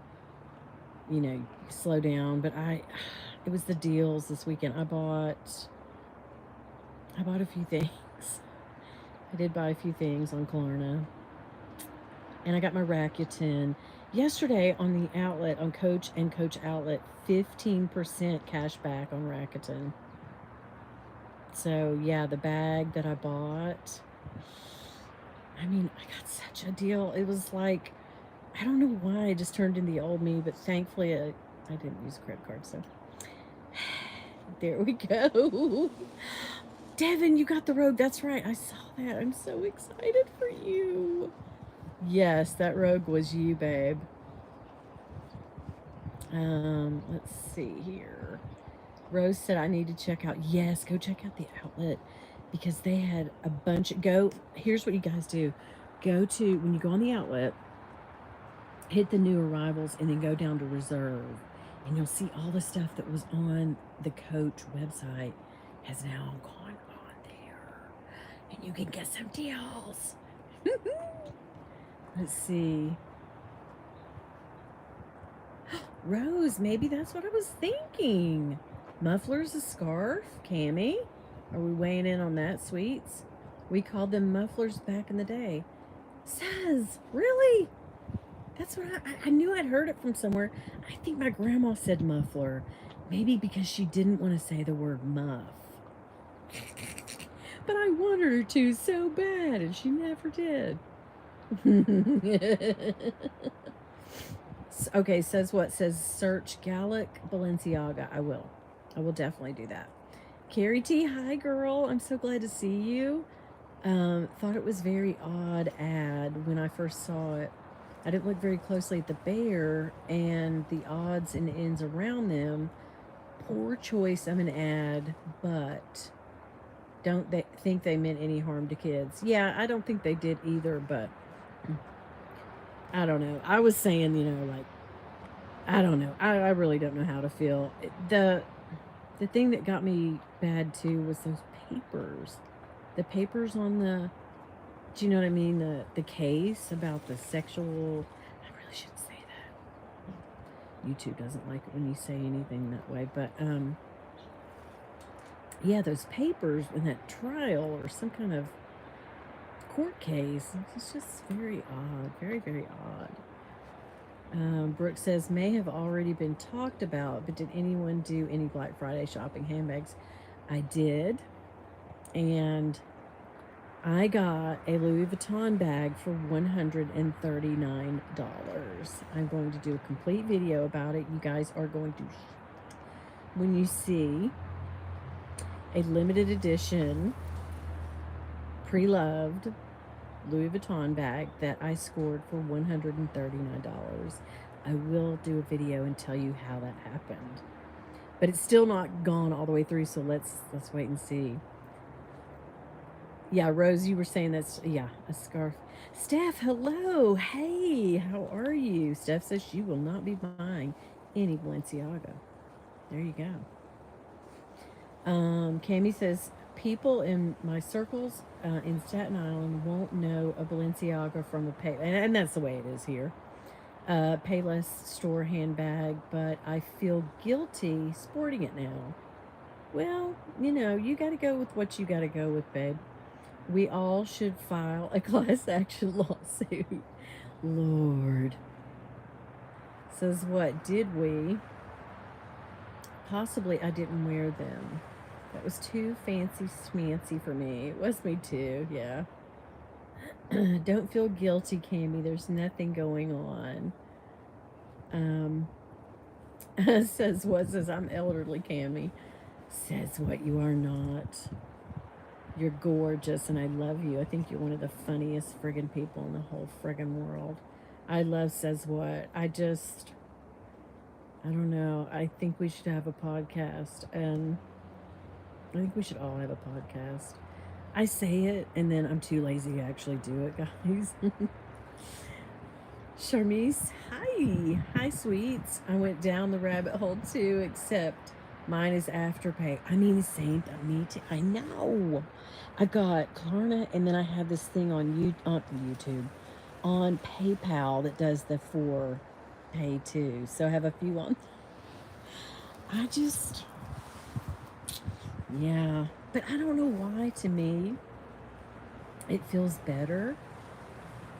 slow down. But it was the deals this weekend. I bought a few things. I did buy a few things on Klarna, and I got my Rakuten yesterday on the outlet, on Coach and Coach Outlet, 15% cash back on Rakuten. So yeah, the bag that I bought, I mean, I got such a deal. It was like, I don't know why I just turned in the old me, but thankfully I didn't use a credit card. So there we go. Devin, you got the robe. That's right. I saw that. I'm so excited for you. Yes, that rogue was you, babe. Let's see here. Rose said I need to check out. Yes, go check out the outlet, because they had a bunch. Here's what you guys do. When you go on the outlet, hit the new arrivals, and then go down to reserve. And you'll see all the stuff that was on the Coach website has now gone on there. And you can get some deals. Let's see. Rose, maybe that's what I was thinking. Mufflers, a scarf, Cammy. Are we weighing in on that, sweets? We called them mufflers back in the day. Says, really? That's what I knew I'd heard it from somewhere. I think my grandma said muffler. Maybe because she didn't want to say the word muff. But I wanted her to so bad, and she never did. Okay, says what? Says search Gallic Balenciaga. I will. I will definitely do that. Carrie T, hi girl. I'm so glad to see you. Thought it was very odd ad when I first saw it. I didn't look very closely at the bear and the odds and ends around them. Poor choice of an ad, but don't they think they meant any harm to kids? Yeah, I don't think they did either, but I don't know. I was saying, like, I don't know. I really don't know how to feel. The thing that got me bad too was those papers. The papers on the, do you know what I mean? The case about the sexual, I really shouldn't say that. YouTube doesn't like it when you say anything that way, but yeah, those papers in that trial or some kind of court case, it's just very odd, very, very odd. Brooke says, may have already been talked about, but did anyone do any Black Friday shopping handbags? I did, and I got a Louis Vuitton bag for $139. I'm going to do a complete video about it. You guys are going to, when you see a limited edition, pre-loved Louis Vuitton bag that I scored for $139. I will do a video and tell you how that happened. But it's still not gone all the way through, so let's wait and see. Yeah, Rose, you were saying that's, yeah, a scarf. Steph, hello. Hey, how are you? Steph says she will not be buying any Balenciaga. There you go. Cami says, people in my circles in Staten Island won't know a Balenciaga from a pay, and that's the way it is here. Payless store handbag, but I feel guilty sporting it now. Well, you got to go with what you got to go with, babe. We all should file a class action lawsuit. Lord. Says what? Did we? Possibly I didn't wear them. That was too fancy smancy for me. It was me too, yeah. Don't feel guilty, Cammy. There's nothing going on. Says what? Says I'm elderly, Cammy. Says what? You are not. You're gorgeous and I love you. I think you're one of the funniest friggin' people in the whole friggin' world. I love Says what? I don't know. I think we should have a podcast, and I think we should all have a podcast. I say it, and then I'm too lazy to actually do it, guys. Charmise, hi. Hi, sweets. I went down the rabbit hole, too, except mine is Afterpay. I mean, the same to me, too. I know. I got Klarna, and then I have this thing on YouTube, on PayPal that does the for pay, too. So I have a few on. Yeah. But I don't know why, to me, it feels better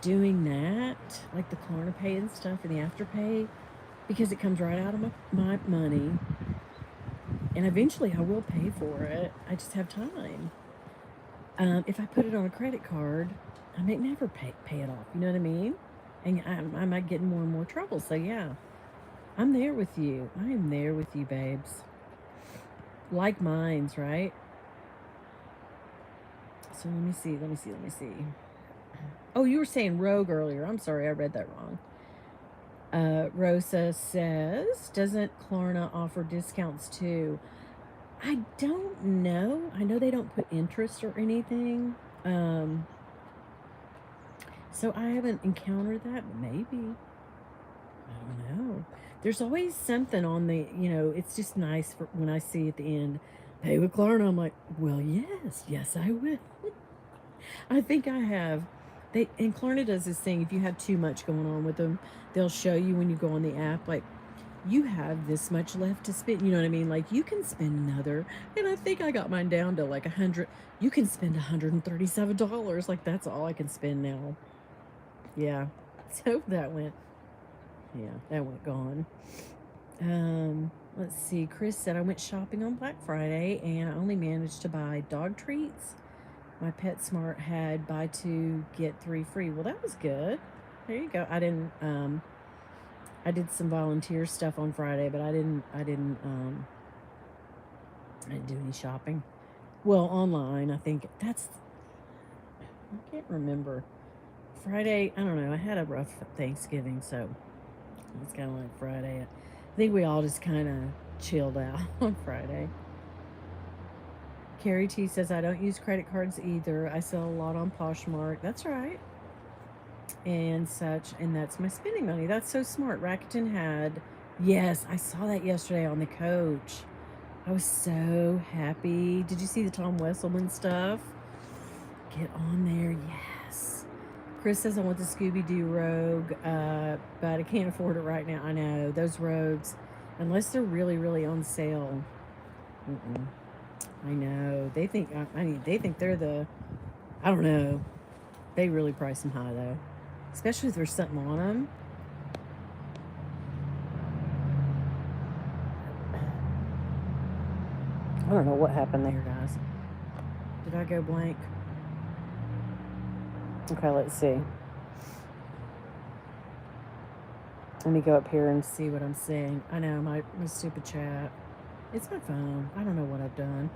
doing that, like the Klarna Pay and stuff and the Afterpay, because it comes right out of my money. And eventually I will pay for it. I just have time. If I put it on a credit card, I may never pay it off. You know what I mean? And I might get in more and more trouble. So, yeah. I'm there with you. I am there with you, babes. Like minds, right? So let me see. Oh, you were saying rogue earlier. I'm sorry, I read that wrong. Rosa says, doesn't Klarna offer discounts too? I don't know. I know they don't put interest or anything. So I haven't encountered that, but maybe. I don't know. There's always something on the, it's just nice for when I see at the end, pay with Klarna. I'm like, well, yes, I will. I think I have. And Klarna does this thing. If you have too much going on with them, they'll show you when you go on the app, like, you have this much left to spend. You know what I mean? Like, you can spend another. And I think I got mine down to like 100. You can spend $137. Like, that's all I can spend now. Yeah. So that went gone. Let's see. Chris said I went shopping on Black Friday and I only managed to buy dog treats. My PetSmart had buy two get three free. Well, that was good. There you go. I did some volunteer stuff on Friday, but I didn't do any shopping. Well, online. I can't remember. Friday, I don't know. I had a rough Thanksgiving, so it's kind of like Friday. I think we all just kind of chilled out on Friday. Carrie T says, I don't use credit cards either. I sell a lot on Poshmark. That's right. And such. And that's my spending money. That's so smart. Rakuten had, yes, I saw that yesterday on the coach. I was so happy. Did you see the Tom Wesselman stuff? Get on there. Yes. Chris says, I want the Scooby-Doo Rogue, but I can't afford it right now. I know. Those Rogues, unless they're really, really on sale. I know. They think they're I don't know. They really price them high, though. Especially if there's something on them. I don't know what happened there, guys. Did I go blank? Okay, let's see. Let me go up here and see what I'm saying. I know, my stupid chat. It's my phone. I don't know what I've done.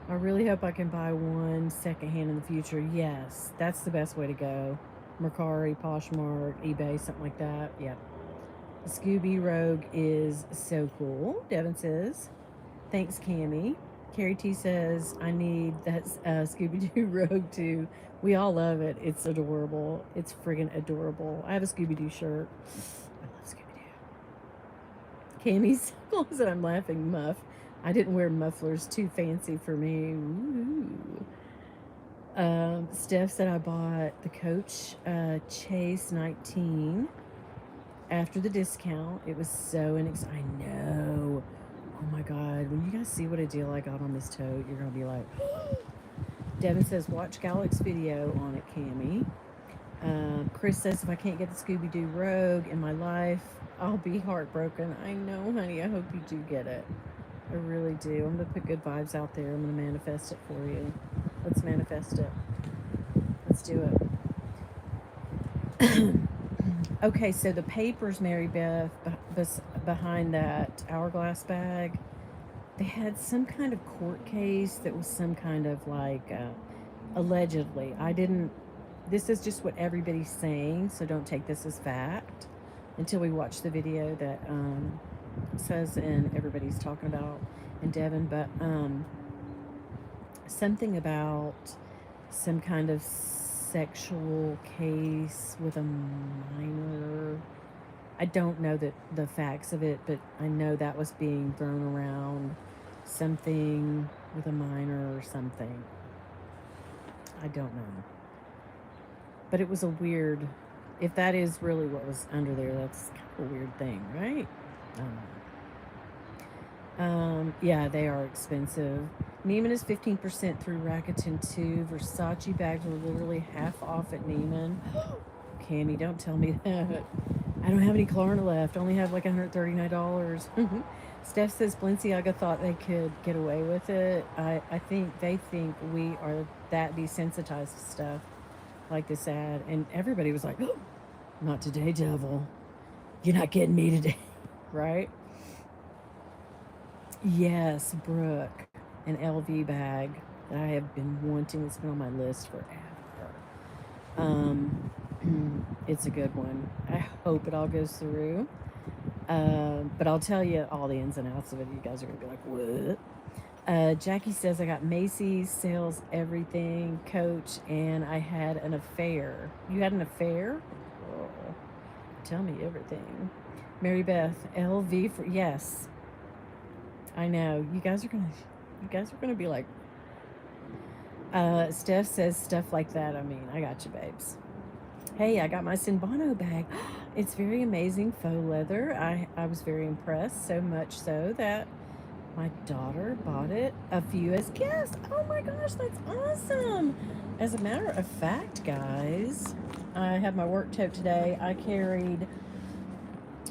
I really hope I can buy one secondhand in the future. Yes, that's the best way to go. Mercari, Poshmark, eBay, something like that. Yeah. The Scooby Rogue is so cool, Devin says. Thanks, Cammie. Carrie T says, I need that Scooby-Doo Rogue too. We all love it. It's adorable. It's friggin' adorable. I have a Scooby-Doo shirt. I love Scooby-Doo. Cammie says, I'm laughing, Muff. I didn't wear mufflers. Too fancy for me. Ooh. Steph said I bought the Coach Chase 19 after the discount. It was so I know. Oh my God. When you guys see what a deal I got on this tote, you're going to be like, Devin says, watch Gallic's video on it, Cammie. Chris says, if I can't get the Scooby-Doo Rogue in my life, I'll be heartbroken. I know, honey. I hope you do get it. I really do. I'm going to put good vibes out there. I'm going to manifest it for you. Let's manifest it. Let's do it. Okay, so the papers, Mary Beth, behind that hourglass bag, they had some kind of court case that was some kind of like, allegedly. This is just what everybody's saying, so don't take this as fact until we watch the video that says and everybody's talking about in Devon, but something about some kind of sexual case with a minor. I don't know the facts of it, but I know that was being thrown around. Something with a minor or something. I don't know. But it was a weird, if that is really what was under there, that's kind of a weird thing, right? I don't know. Yeah, they are expensive. Neiman is 15% through Rakuten too. Versace bags are literally half off at Neiman. Cammie, don't tell me that. I don't have any Klarna left. I only have like $139. Steph says Balenciaga thought they could get away with it. I think they think we are that desensitized to stuff like this ad. And everybody was like, oh, not today, devil. You're not getting me today. Right? Yes, Brooke, an LV bag that I have been wanting. It's been on my list forever. It's a good one. I hope it all goes through. But I'll tell you all the ins and outs of it. You guys are going to be like, what? Jackie says, I got Macy's sales everything coach and I had an affair. You had an affair? Oh, tell me everything. Mary Beth, LV for yes. I know. You guys are gonna be like Steph says stuff like that. I mean, I got you, babes. Hey, I got my Sinbano bag. It's very amazing faux leather. I was very impressed, so much so that my daughter bought it a few as gifts. Oh my gosh, that's awesome. As a matter of fact, guys, I have my work tote today. I carried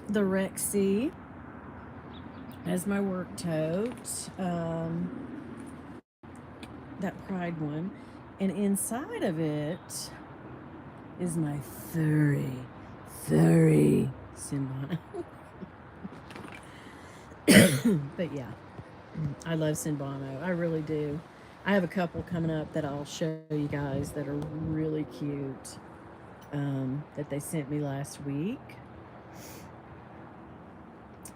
the Rexy as my work tote, that Pride one. And inside of it is my furry Sinbano. But yeah, I love Sinbano. I really do. I have a couple coming up that I'll show you guys that are really cute, that they sent me last week.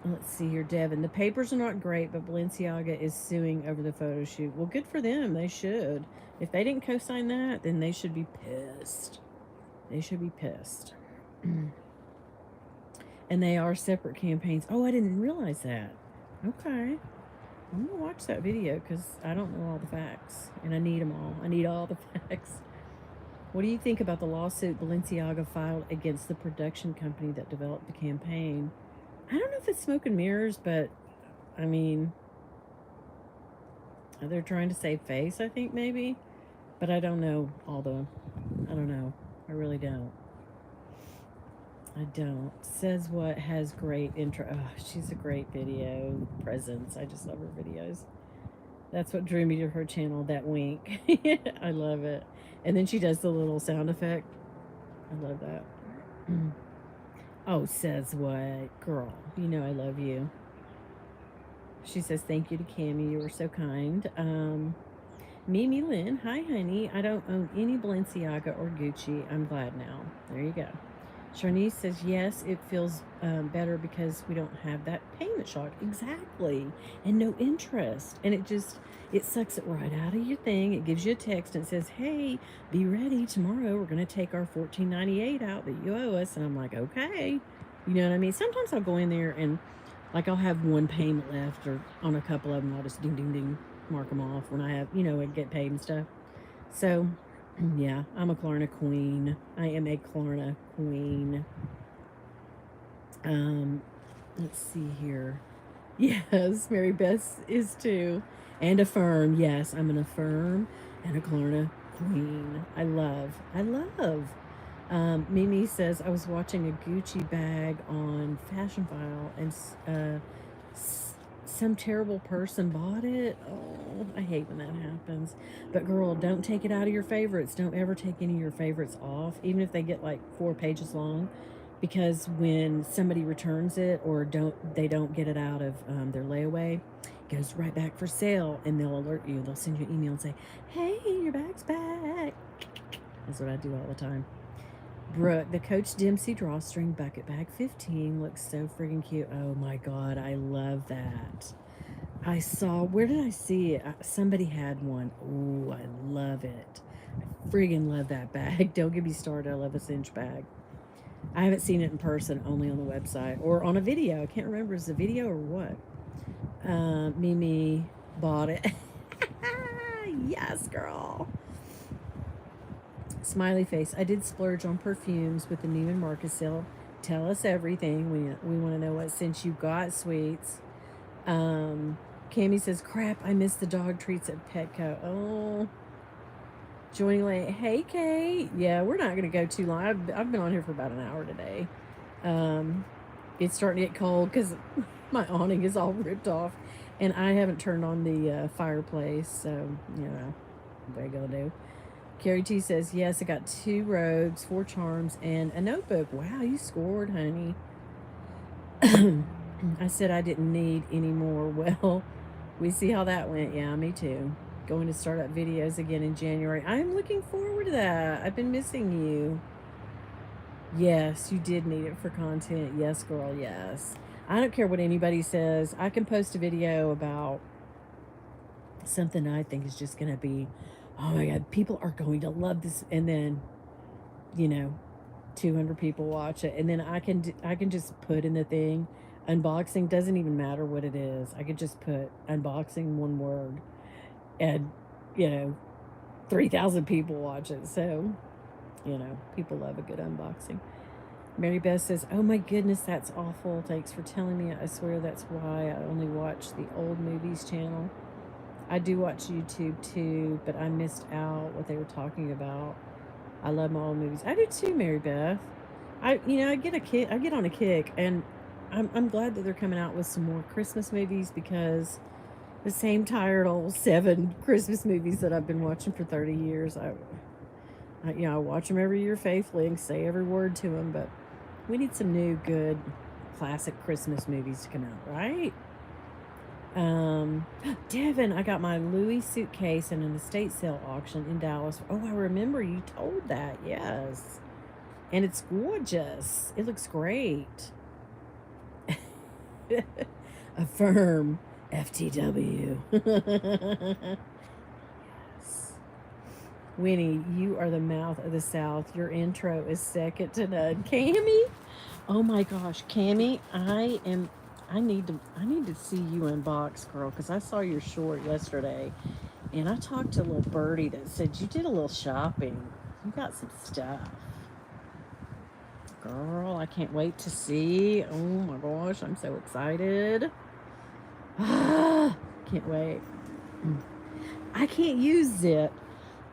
Let's see here, Devin. The papers are not great, but Balenciaga is suing over the photo shoot. Well, good for them. They should. If they didn't co-sign that, then they should be pissed. They should be pissed. And they are separate campaigns. Oh, I didn't realize that. Okay. I'm going to watch that video because I don't know all the facts. And I need them all. I need all the facts. What do you think about the lawsuit Balenciaga filed against the production company that developed the campaign? I don't know if it's smoke and mirrors, but I mean, they're trying to save face, I think, maybe. But I don't know I don't know. I really don't. I don't. Says what has great intro. Oh, she's a great video presence. I just love her videos. That's what drew me to her channel, that wink. I love it. And then she does the little sound effect. I love that. Oh, says what? Girl, you know I love you. She says, thank you to Cammie. You were so kind. Mimi Lynn, hi, honey. I don't own any Balenciaga or Gucci. I'm glad now. There you go. Sharnice says, yes, it feels better because we don't have that payment shock. Exactly. And no interest. And it sucks it right out of your thing. It gives you a text and says, hey, be ready. Tomorrow we're going to take our $14.98 out that you owe us. And I'm like, okay. You know what I mean? Sometimes I'll go in there and like I'll have one payment left or on a couple of them. I'll just ding, ding, ding, mark them off when I have, I get paid and stuff. So yeah, I'm a Klarna queen. I am a Klarna queen. Let's see here. Yes, Mary Beth is too. And Affirm. Yes, I'm an Affirm and a Klarna queen. I love. Mimi says, I was watching a Gucci bag on Fashion File and some terrible person bought it. Oh, I hate when that happens. But girl, don't take it out of your favorites. Don't ever take any of your favorites off, even if they get like 4 pages long, because when somebody returns it or they don't get it out of their layaway, it goes right back for sale, and they'll alert you. They'll send you an email and say, hey, your bag's back. That's what I do all the time. Brooke, the Coach Dempsey drawstring bucket bag 15 looks so friggin' cute. Oh my God, I love that. Where did I see it? Somebody had one. Oh, I love it. I friggin' love that bag. Don't get me started. I love a cinch bag. I haven't seen it in person, only on the website or on a video. I can't remember, is it a video or what? Mimi bought it. Yes, girl. Smiley face. I did splurge on perfumes with the Neiman Marcus sale. Tell us everything. We want to know what since you got, sweets. Cammie says, crap, I missed the dog treats at Petco. Oh. Joining late. Hey, Kate. Yeah, we're not going to go too long. I've been on here for about an hour today. It's starting to get cold because my awning is all ripped off. And I haven't turned on the fireplace. So, what are you going to do? Carrie T says, yes, I got 2 robes, 4 charms, and a notebook. Wow, you scored, honey. I said I didn't need any more. Well, we see how that went. Yeah, me too. Going to start up videos again in January. I'm looking forward to that. I've been missing you. Yes, you did need it for content. Yes, girl, yes. I don't care what anybody says. I can post a video about something I think is just going to be, oh my God, people are going to love this. And then, you know, 200 people watch it. And then I can just put in the thing, unboxing, doesn't even matter what it is. I could just put unboxing, one word, and, you know, 3,000 people watch it. So, you know, people love a good unboxing. Mary Beth says, "Oh my goodness, that's awful. Thanks for telling me. I swear that's why I only watch the old movies channel. I do watch YouTube too, but I missed out what they were talking about. I love my old movies. I do too, Mary Beth. I get a kick. I get on a kick, and I'm glad that they're coming out with some more Christmas movies because the same tired old 7 Christmas movies that I've been watching for 30 years. I watch them every year faithfully and say every word to them, but we need some new good classic Christmas movies to come out, right? Devin, I got my Louis suitcase in an estate sale auction in Dallas. Oh, I remember you told that. Yes. And it's gorgeous. It looks great. Affirm FTW. Yes. Winnie, you are the mouth of the South. Your intro is second to none. Cammy? Oh my gosh, Cammy, I need to see you unbox, girl, because I saw your short yesterday, and I talked to a little birdie that said you did a little shopping. You got some stuff, girl. I can't wait to see. Oh my gosh, I'm so excited. Ah, can't wait. I can't use Zip.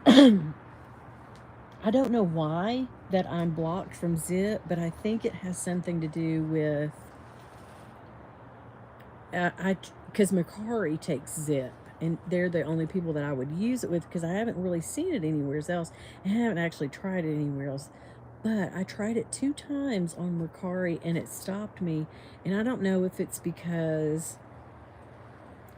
I don't know why that I'm blocked from Zip, but I think it has something to do with because Macari takes Zip, and they're the only people that I would use it with because I haven't really seen it anywhere else, and I haven't actually tried it anywhere else. But I tried it 2 times on Mercari, and it stopped me, and I don't know if it's because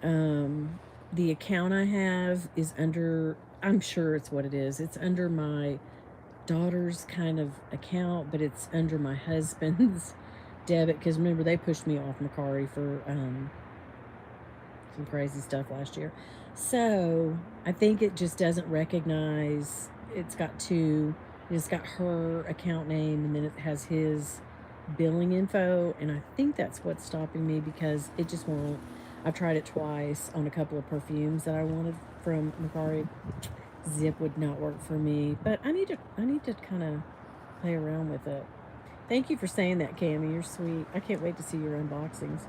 the account I have is under. I'm sure it's what it is. It's under my daughter's kind of account, but it's under my husband's debit because remember they pushed me off Macari for some crazy stuff last year. So I think it just doesn't recognize. It's got two. It's got her account name and then it has his billing info, and I think that's what's stopping me because it just won't. I've tried it twice on a couple of perfumes that I wanted from Macari. Zip would not work for me, but I need to kind of play around with it. Thank you for saying that, Cammy. You're sweet. I can't wait to see your unboxings.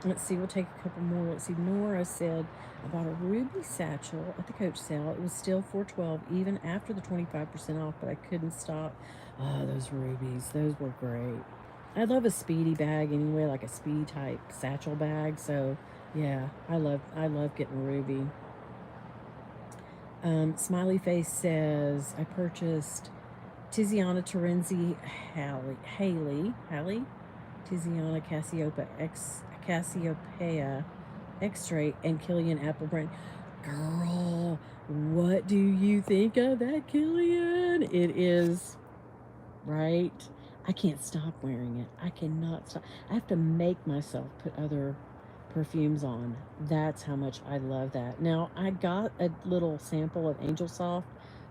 Let's see. We'll take a couple more. Let's see. Nora said I bought a ruby satchel at the Coach sale. It was still $4.12 even after the 25% off, but I couldn't stop. Oh, those rubies. Those were great. I love a speedy bag anyway, like a speedy type satchel bag. So yeah, I love getting ruby. Smiley Face says, I purchased Tiziana Terenzi Haley, Tiziana Cassiopeia X-Ray, and Killian Applebrand. Girl, what do you think of that, Killian? It is, right? I can't stop wearing it. I cannot stop. I have to make myself put other perfumes on. That's how much I love that. Now, I got a little sample of Angel Soft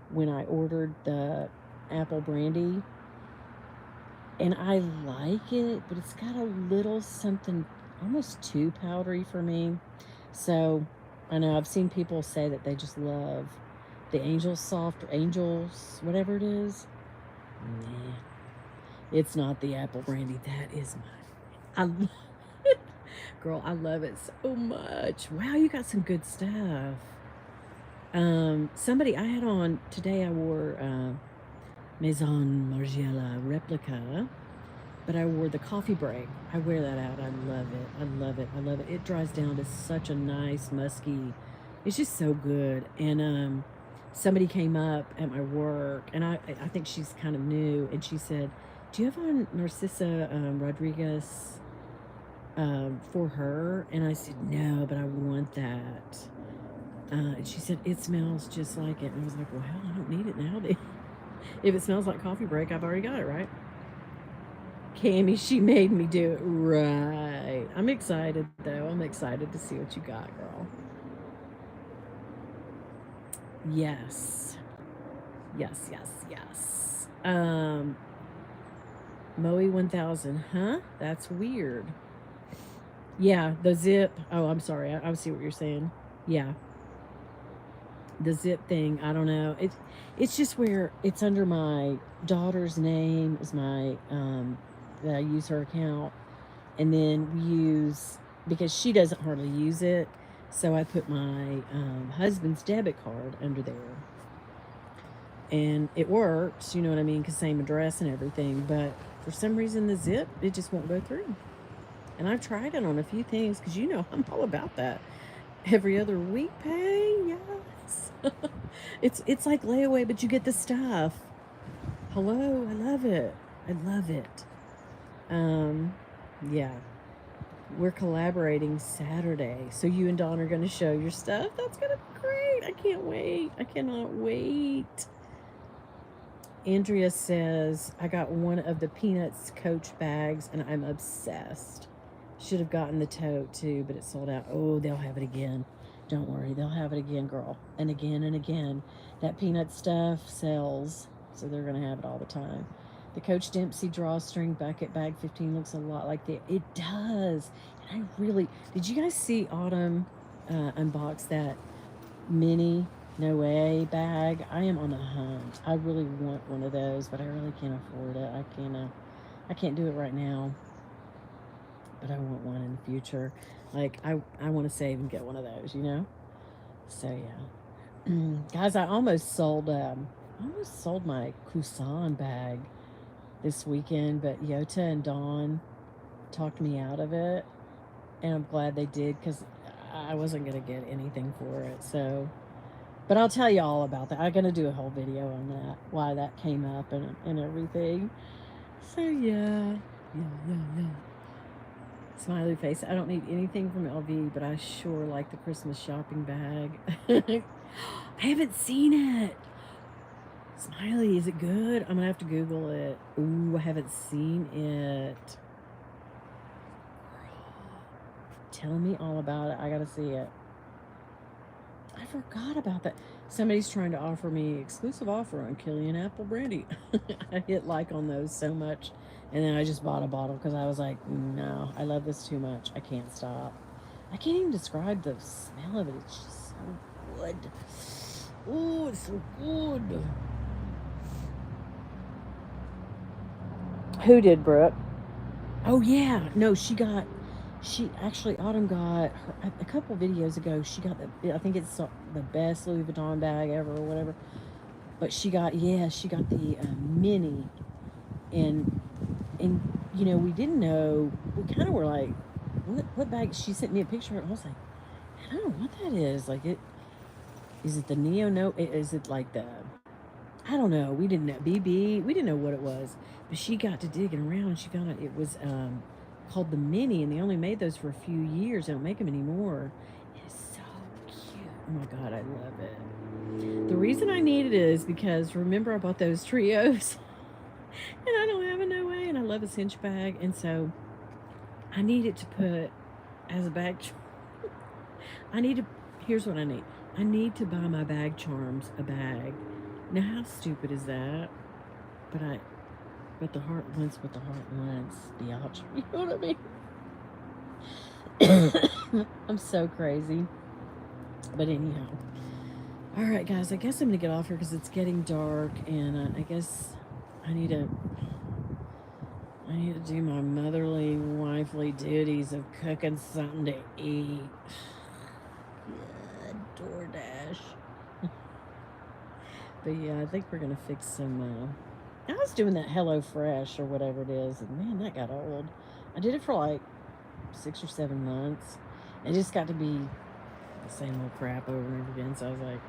when I ordered the apple brandy, and I like it, but it's got a little something almost too powdery for me. So I know I've seen people say that they just love the Angel Soft or Angels, whatever it is. Nah, it's not the apple brandy. That is mine. Girl, I love it so much. Wow, you got some good stuff. Somebody I had on today, I wore Maison Margiela replica, but I wore the coffee break. I wear that out. I love it. I love it. I love it. It dries down to such a nice, musky. It's just so good. And somebody came up at my work, and I think she's kind of new, and she said, "Do you have on Narcissa Rodriguez for her?" And I said, "No, but I want that." And she said, "It smells just like it." And I was like, "Well, hell, I don't need it now. If it smells like coffee break, I've already got it, right?" Cammy, she made me do it right. I'm excited, though. I'm excited to see what you got, girl. Yes. Yes, yes, yes. Moe 1000, huh? That's weird. Yeah, the zip. Oh, I'm sorry. I see what you're saying. Yeah, the zip thing. I don't know. It's just where it's under my daughter's name is my that I use her account, and then we use because she doesn't hardly use it, so I put my husband's debit card under there, and it works. You know what I mean? Cause same address and everything, but for some reason the zip it just won't go through. And I've tried it on a few things because I'm all about that. Every other week pay, yes. It's like layaway, but you get the stuff. Hello, I love it. I love it. Um, yeah, we're collaborating Saturday, so you and Dawn are going to show your stuff. That's gonna be great. I can't wait. I cannot wait. Andrea says I got one of the Peanuts Coach bags, and I'm obsessed. Should have gotten the tote too, but it sold out. Oh, they'll have it again. Don't worry, they'll have it again, girl. And again and again. That peanut stuff sells, so they're going to have it all the time. The Coach Dempsey drawstring bucket bag 15 looks a lot like the. It does. And I really. Did you guys see Autumn unbox that mini No Way bag? I am on a hunt. I really want one of those, but I really can't afford it. I can't do it right now, but I want one in the future. Like I want to save and get one of those. So yeah, guys, I almost sold my Kusan bag this weekend, but Yota and Dawn talked me out of it, and I'm glad they did because I wasn't gonna get anything for it. So, but I'll tell you all about that. I'm gonna do a whole video on that, why that came up and everything. So yeah, yeah. Smiley face. I don't need anything from LV, but I sure like the Christmas shopping bag. I haven't seen it. Smiley, is it good? I'm gonna have to Google it. Ooh, I haven't seen it. Tell me all about it. I gotta see it. I forgot about that. Somebody's trying to offer me exclusive offer on Killian Apple Brandy. I hit like on those so much, and then I just bought a bottle because I was like, no, I love this too much. I can't stop. I can't even describe the smell of it. It's just so good. Oh, it's so good. Who did, Brooke? Oh yeah, no, she actually Autumn got her a couple videos ago. She got I think it's the best Louis Vuitton bag ever or whatever. But she got the mini, and we didn't know. We kind of were like, what bag? She sent me a picture of it. I was like, I don't know what that is. Like is it the Neo? No, is it like the? I don't know. We didn't know BB. We didn't know what it was, but she got to digging around and she found out it was called the Mini, and they only made those for a few years. They don't make them anymore. It's so cute. Oh my god, I love it. The reason I need it is because remember I bought those trios, and I don't have a No Way, and I love a cinch bag, and so I need it to put as a bag. I need to. Here's what I need. I need to buy my bag charms a bag. Now, how stupid is that? But the heart wants what the heart wants, biatch. You know what I mean? I'm so crazy. But anyhow. All right, guys, I guess I'm going to get off here because it's getting dark, and I guess I need to do my motherly, wifely duties of cooking something to eat. DoorDash. But yeah, I think we're going to fix some I was doing that Hello Fresh or whatever it is, and man, that got old. I did it for like 6 or 7 months. It just got to be the same old crap over and over again. So I was like,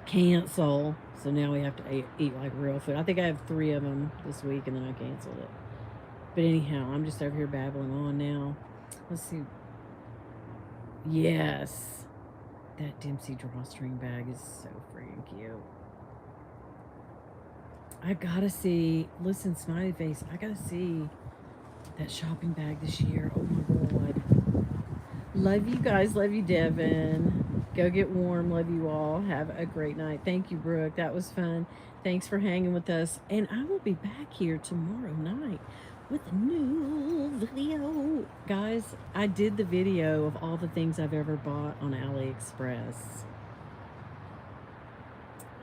cancel. So now we have to eat like real food. I think I have 3 of them this week, and then I canceled it. But anyhow, I'm just over here babbling on now. Let's see. Yes, that Dempsey drawstring bag is so freaking cute. I gotta see. Listen, smiley face. I gotta see that shopping bag this year. Oh my God. Love you guys. Love you, Devin. Go get warm. Love you all. Have a great night. Thank you, Brooke. That was fun. Thanks for hanging with us. And I will be back here tomorrow night with a new video. Guys, I did the video of all the things I've ever bought on AliExpress.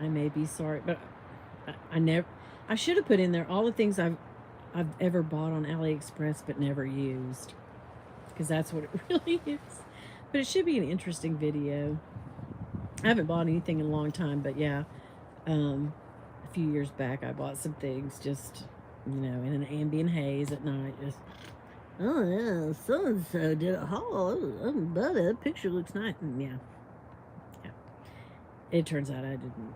I may be sorry, but I never. I should have put in there all the things I've ever bought on AliExpress but never used, because that's what it really is. But it should be an interesting video. I haven't bought anything in a long time, but yeah, a few years back I bought some things just, in an ambient haze at night. Just, oh yeah, so and so did a haul. But that picture looks nice. And yeah. It turns out I didn't.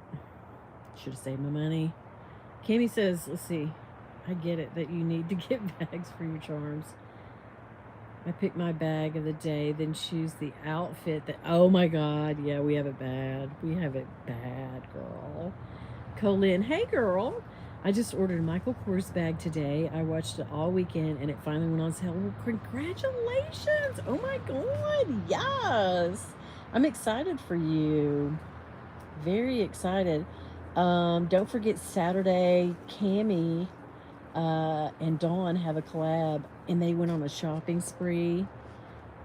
Should have saved my money. Cami says, let's see, I get it that you need to get bags for your charms. I pick my bag of the day, then choose the outfit that, oh my God, yeah, we have it bad. We have it bad, girl. Colin, hey girl. I just ordered a Michael Kors bag today. I watched it all weekend and it finally went on sale. Well, congratulations. Oh my God, yes. I'm excited for you. Very excited. Don't forget Saturday, Cami and Dawn have a collab, and they went on a shopping spree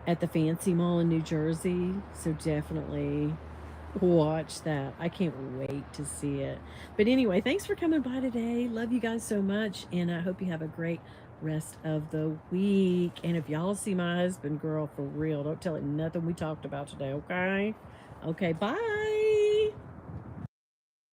at the Fancy Mall in New Jersey. So definitely watch that. I can't wait to see it. But anyway, thanks for coming by today. Love you guys so much, and I hope you have a great rest of the week. And if y'all see my husband, girl, for real, don't tell him nothing we talked about today, okay? Okay, bye.